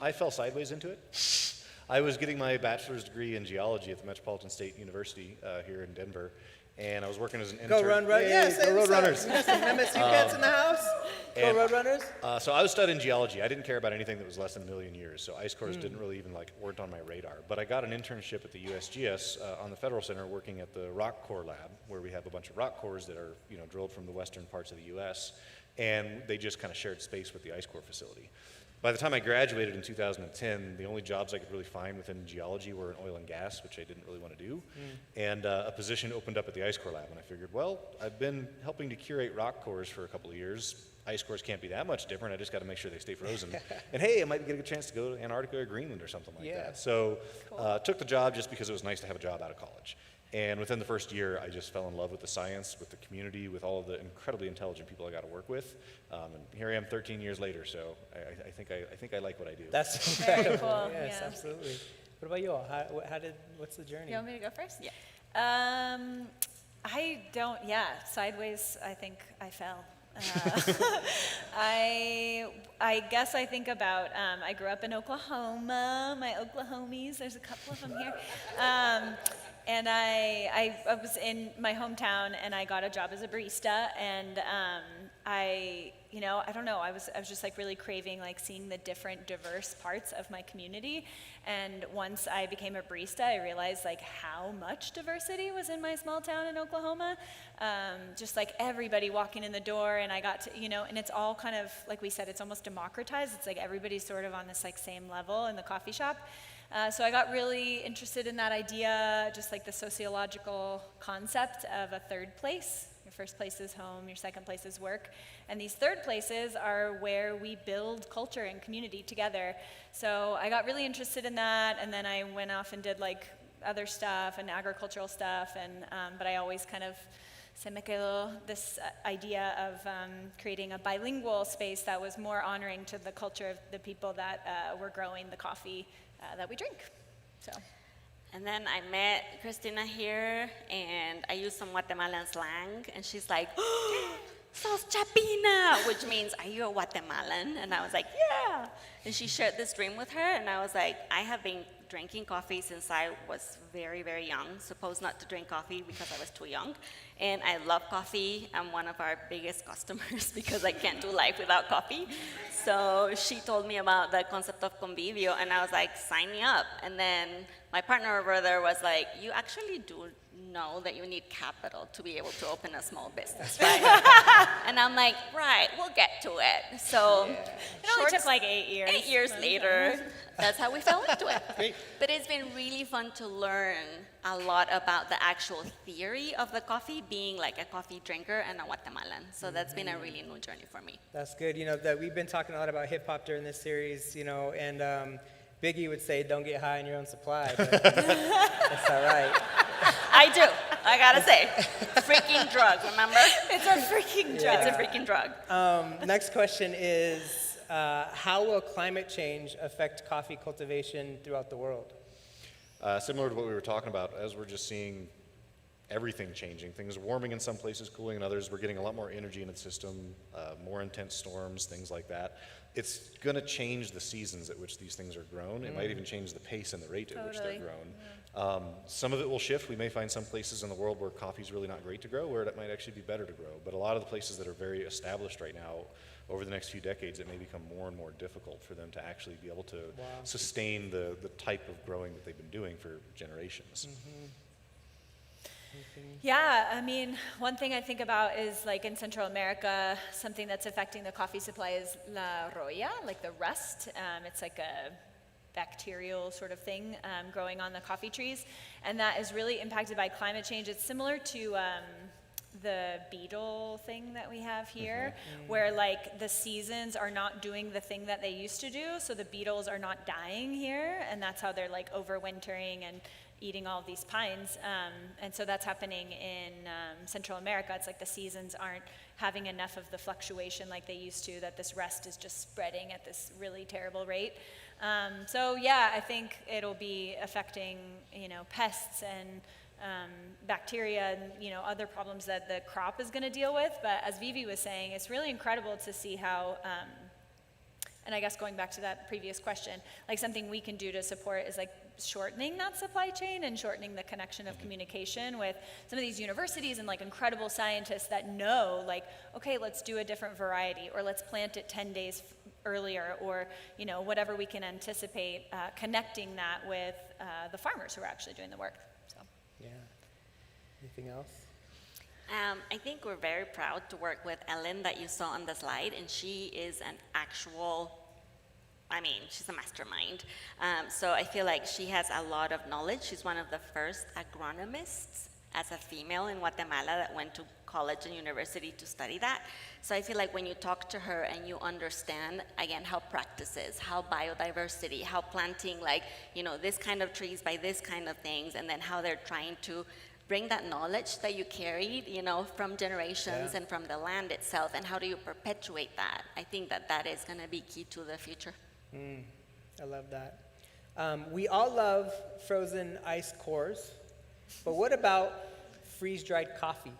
I fell sideways into it. I was getting my bachelor's degree in geology at the Metropolitan State University here in Denver, and I was working as an intern. Go Run Run! Yes, go Road Runners! We got some MSU cats in the house. Go Road Runners! So I was studying geology. I didn't care about anything that was less than a million years, so ice cores didn't really even weren't on my radar. But I got an internship at the USGS on the Federal Center, working at the Rock Core Lab, where we have a bunch of rock cores that are drilled from the western parts of the U.S., and they just kind of shared space with the ice core facility. By the time I graduated in 2010, the only jobs I could really find within geology were in oil and gas, which I didn't really want to do. And a position opened up at the Ice Core Lab, and I figured, well, I've been helping to curate rock cores for a couple of years. Ice cores can't be that much different. I just got to make sure they stay frozen. And hey, I might get a chance to go to Antarctica or Greenland or something like that. So took the job just because it was nice to have a job out of college. And within the first year, I just fell in love with the science, with the community, with all of the incredibly intelligent people I got to work with. And here I am 13 years later, so I think I like what I do. That's Very incredible. cool. Yes, Yeah. absolutely. What about you all? What's the journey? You want me to go first? Yeah. Sideways, I think I fell. I guess I think about, I grew up in Oklahoma, my Oklahomies, there's a couple of them here. And I was in my hometown, and I got a job as a barista, and I don't know, I was just really craving seeing the different diverse parts of my community. And once I became a barista, I realized how much diversity was in my small town in Oklahoma. Just everybody walking in the door, and I got to, and it's all kind of, like we said, it's almost democratized. It's everybody's sort of on this same level in the coffee shop. So I got really interested in that idea, just the sociological concept of a third place. Your first place is home, your second place is work. And these third places are where we build culture and community together. So I got really interested in that, and then I went off and did other stuff and agricultural stuff, and but I always kind of se me quedó this idea of creating a bilingual space that was more honoring to the culture of the people that were growing the coffee that we drink. So. And then I met Kristina here, and I used some Guatemalan slang, and she's like, oh, sos chapina, which means, are you a Guatemalan? And I was like, yeah. And she shared this dream with her, and I was like, I have been drinking coffee since I was very, very young, supposed not to drink coffee because I was too young. And I love coffee. I'm one of our biggest customers because I can't do life without coffee. So she told me about the concept of convivio, and I was like, sign me up. And then my partner over there was like, you actually do know that you need capital to be able to open a small business, right? And I'm like, right, we'll get to it. So it only took 8 years. 8 years later, that's how we fell into it. Great. But it's been really fun to learn a lot about the actual theory of the coffee, being a coffee drinker and a Guatemalan. So that's been a really new journey for me. That's good. That we've been talking a lot about hip hop during this series, and Biggie would say, don't get high on your own supply, but that's all right. I do, I gotta say. Freaking drug, remember? It's a freaking drug. It's a freaking drug. Next question is, how will climate change affect coffee cultivation throughout the world? Similar to what we were talking about, as we're just seeing everything changing. Things are warming in some places, cooling in others. We're getting a lot more energy in the system, more intense storms, things like that. It's going to change the seasons at which these things are grown. It might even change the pace and the rate at which they're grown. Some of it will shift. We may find some places in the world where coffee is really not great to grow, where it might actually be better to grow. But a lot of the places that are very established right now, over the next few decades, it may become more and more difficult for them to actually be able to sustain the type of growing that they've been doing for generations. Yeah, I mean, one thing I think about is like in Central America, something that's affecting the coffee supply is la roya, like the rust. It's like a bacterial sort of thing growing on the coffee trees, and that is really impacted by climate change. It's similar to the beetle thing that we have here, where like the seasons are not doing the thing that they used to do, so the beetles are not dying here, and that's how they're like overwintering and eating all of these pines. And so that's happening in Central America. It's like the seasons aren't having enough of the fluctuation like they used to, that this rust is just spreading at this really terrible rate. So yeah, I think it'll be affecting, pests and bacteria and, other problems that the crop is going to deal with. But as Vivi was saying, it's really incredible to see how, and I guess going back to that previous question, like something we can do to support is like shortening that supply chain and shortening the connection of communication with some of these universities and like incredible scientists that know, like, okay, let's do a different variety, or let's plant it 10 days earlier, or whatever we can anticipate, connecting that with the farmers who are actually doing the work. So. Yeah. Anything else? I think we're very proud to work with Ellen that you saw on the slide, and she is an actual, she's a mastermind. So I feel like she has a lot of knowledge. She's one of the first agronomists as a female in Guatemala that went to college and university to study that. So I feel like when you talk to her and you understand, again, how practices, how biodiversity, how planting, this kind of trees by this kind of things, and then how they're trying to bring that knowledge that you carried, from generations and from the land itself, and how do you perpetuate that? I think that is going to be key to the future. I love that. We all love frozen ice cores, but what about freeze-dried coffee?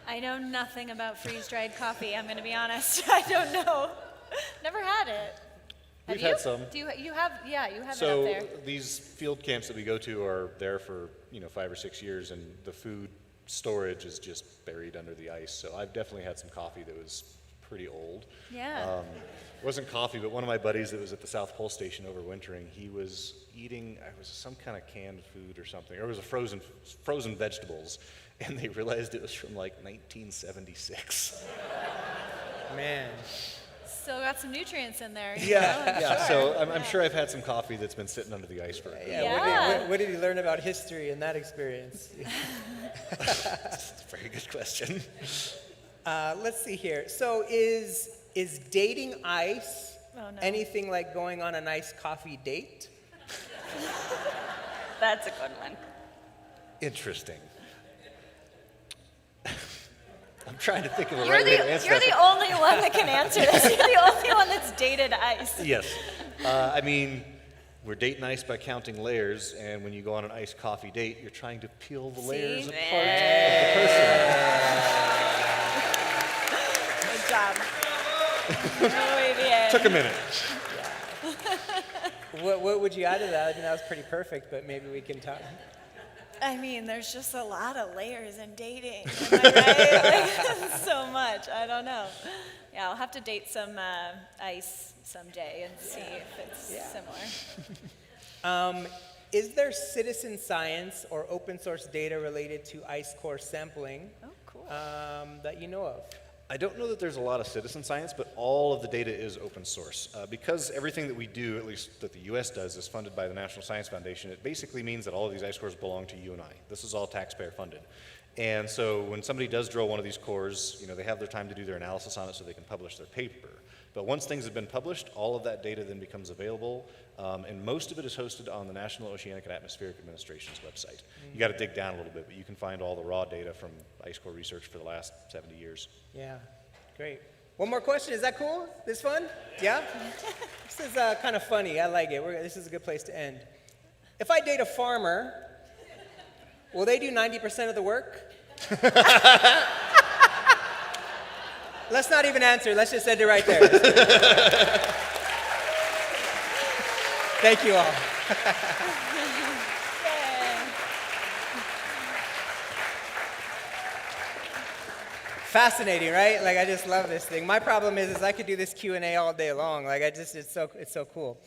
I know nothing about freeze-dried coffee, I'm going to be honest. I don't know. Never had it. We've had some. Do you have it up So there. these field camps that we go to are there for 5 or 6 years, and the food storage is just buried under the ice. So I've definitely had some coffee that was pretty old. Yeah. It wasn't coffee, but one of my buddies that was at the South Pole Station overwintering, he was eating, it was some kind of canned food or something, or it was a frozen vegetables, and they realized it was from like 1976. Man. Still got some nutrients in there. Yeah. So I'm sure I've had some coffee that's been sitting under the ice for a good Yeah. What did you learn about history in that experience? That's a very good question. Let's see here. So is dating ice anything like going on a nice coffee date? That's a good one. Interesting. I'm trying to think of a right way to answer You're that. the only one that can answer this. You're the only one that's dated ice. Yes. We're dating ice by counting layers, and when you go on an iced coffee date, you're trying to peel the layers apart of the person. Good job. Muy bien. Took a minute. What would you add to that? That was pretty perfect, but maybe we can talk. There's just a lot of layers in dating. Am I right? So much. I don't know. Yeah, I'll have to date some ice someday and see if it's similar. Is there citizen science or open source data related to ice core sampling that you know of? I don't know that there's a lot of citizen science, but all of the data is open source. Because everything that we do, at least that the US does, is funded by the National Science Foundation, it basically means that all of these ice cores belong to you and I. This is all taxpayer funded. And so when somebody does drill one of these cores, they have their time to do their analysis on it so they can publish their paper. But once things have been published, all of that data then becomes available, and most of it is hosted on the National Oceanic and Atmospheric Administration's website. You got to dig down a little bit, but you can find all the raw data from ice core research for the last 70 years. Yeah, great. One more question, is that cool? This fun? Yeah? This is kind of funny, I like it. This is a good place to end. If I date a farmer, will they do 90% of the work? Let's not even answer. Let's just end it right there. Thank you all. Fascinating, right? Like, I just love this thing. My problem is I could do this Q&A all day long. Like, it's so cool.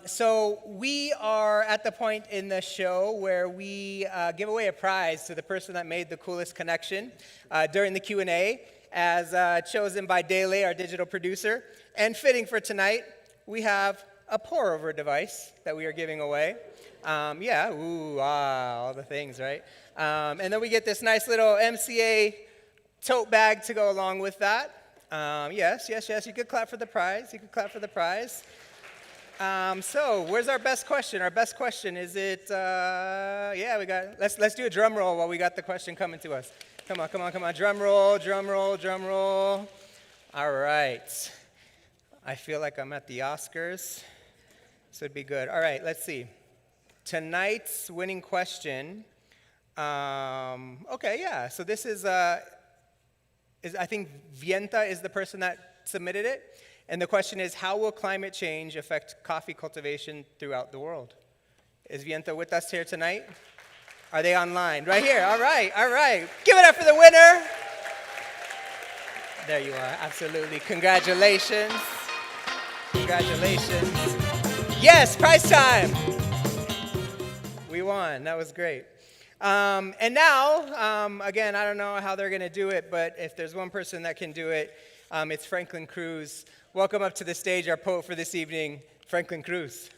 So we are at the point in the show where we give away a prize to the person that made the coolest connection during the Q&A, as chosen by Dele, our digital producer. And fitting for tonight, we have a pour-over device that we are giving away. All the things, right? And then we get this nice little MCA tote bag to go along with that. Yes, you could clap for the prize. So where's our best question? Our best question, is it, let's do a drum roll while we got the question coming to us. Come on. Drum roll. All right. I feel like I'm at the Oscars. This would be good. All right, let's see. Tonight's winning question. So this is I think Vienta is the person that submitted it. And the question is, how will climate change affect coffee cultivation throughout the world? Is Vienta with us here tonight? Are they online? Right here. All right. Give it up for the winner. There you are. Absolutely. Congratulations. Yes, prize time. We won. That was great. And now, again, I don't know how they're going to do it, but if there's one person that can do it, it's Franklin Cruz. Welcome up to the stage, our poet for this evening, Franklin Cruz.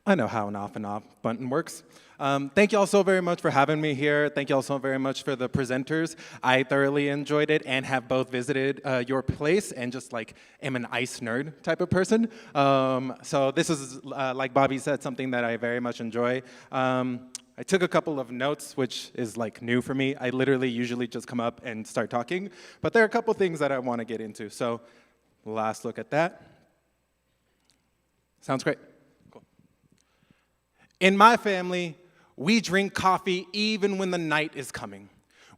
I know how an off and off button works. Thank you all so very much for having me here. Thank you all so very much for the presenters. I thoroughly enjoyed it and have both visited your place and just like am an ice nerd type of person. So this is, like Bobby said, something that I very much enjoy. I took a couple of notes, which is like new for me. I literally usually just come up and start talking, but there are a couple things that I want to get into. So last look at that. Sounds great. In my family, we drink coffee even when the night is coming.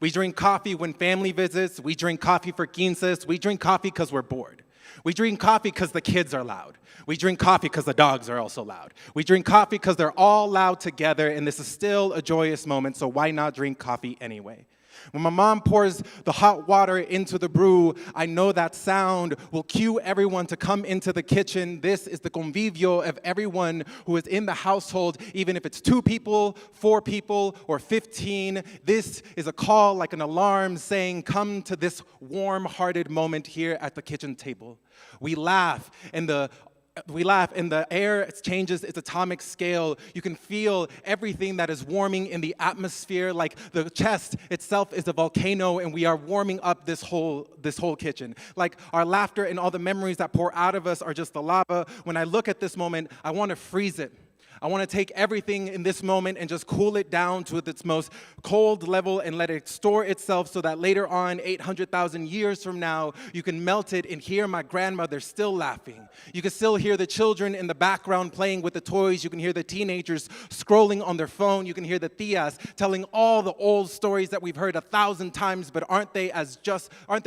We drink coffee when family visits. We drink coffee for quinces. We drink coffee because we're bored. We drink coffee because the kids are loud. We drink coffee because the dogs are also loud. We drink coffee because they're all loud together, and this is still a joyous moment, so why not drink coffee anyway? When my mom pours the hot water into the brew, I know that sound will cue everyone to come into the kitchen. This is the convivio of everyone who is in the household, even if it's 2 people, 4 people, or 15. This is a call like an alarm saying, come to this warm-hearted moment here at the kitchen table. We laugh, and the air changes its atomic scale. You can feel everything that is warming in the atmosphere, like the chest itself is a volcano, and we are warming up this whole kitchen. Like our laughter and all the memories that pour out of us are just the lava. When I look at this moment, I want to freeze it. I want to take everything in this moment and just cool it down to its most cold level and let it store itself so that later on, 800,000 years from now, you can melt it and hear my grandmother still laughing. You can still hear the children in the background playing with the toys. You can hear the teenagers scrolling on their phone. You can hear the tias telling all the old stories that we've heard 1,000 times, but aren't they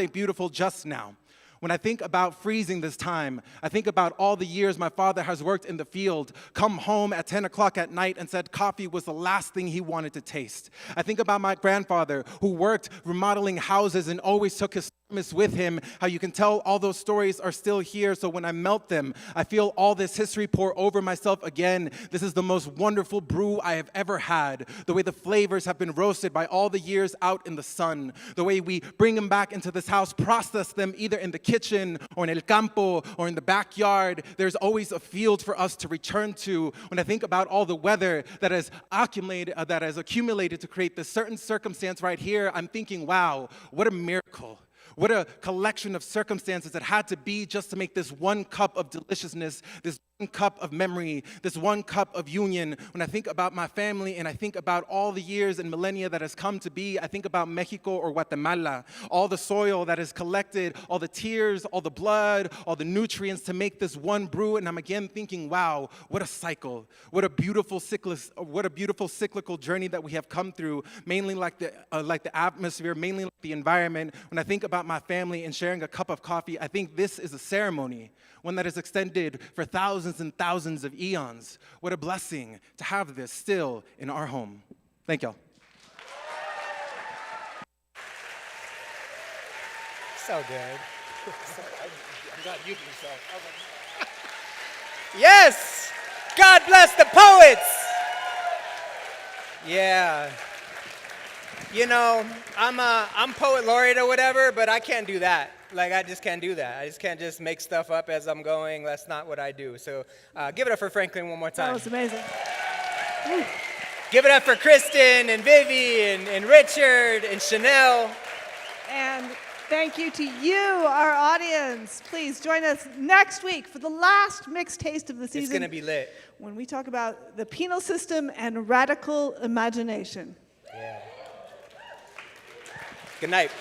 beautiful just now? When I think about freezing this time, I think about all the years my father has worked in the field, come home at 10 o'clock at night and said coffee was the last thing he wanted to taste. I think about my grandfather who worked remodeling houses and always took his thermos with him, how you can tell all those stories are still here, so when I melt them, I feel all this history pour over myself again. This is the most wonderful brew I have ever had. The way the flavors have been roasted by all the years out in the sun. The way we bring them back into this house, process them either in the kitchen or in el campo or in the backyard. There's always a field for us to return to. When I think about all the weather that has accumulated to create this certain circumstance right here, I'm thinking, wow, what a miracle. What a collection of circumstances it had to be just to make this one cup of deliciousness, this cup of memory, this one cup of union. When I think about my family and I think about all the years and millennia that has come to be, I think about Mexico or Guatemala, all the soil that is collected, all the tears, all the blood, all the nutrients to make this one brew. And I'm again thinking, wow, what a cycle, what a beautiful cyclical journey that we have come through, mainly like the atmosphere, mainly like the environment. When I think about my family and sharing a cup of coffee, I think this is a ceremony, one that is extended for thousands and thousands of eons. What a blessing to have this still in our home. Thank y'all. So good. I'm not muting myself. Yes! God bless the poets! Yeah. You know, I'm poet laureate or whatever, but I can't do that. Like, I just can't do that. I just can't just make stuff up as I'm going. That's not what I do. So give it up for Franklin one more time. That was amazing. Give it up for Kristin and Vivi and Richard and Chanel. And thank you to you, our audience. Please join us next week for the last mixed taste of the season. It's going to be lit. When we talk about the penal system and radical imagination. Yeah. Good night.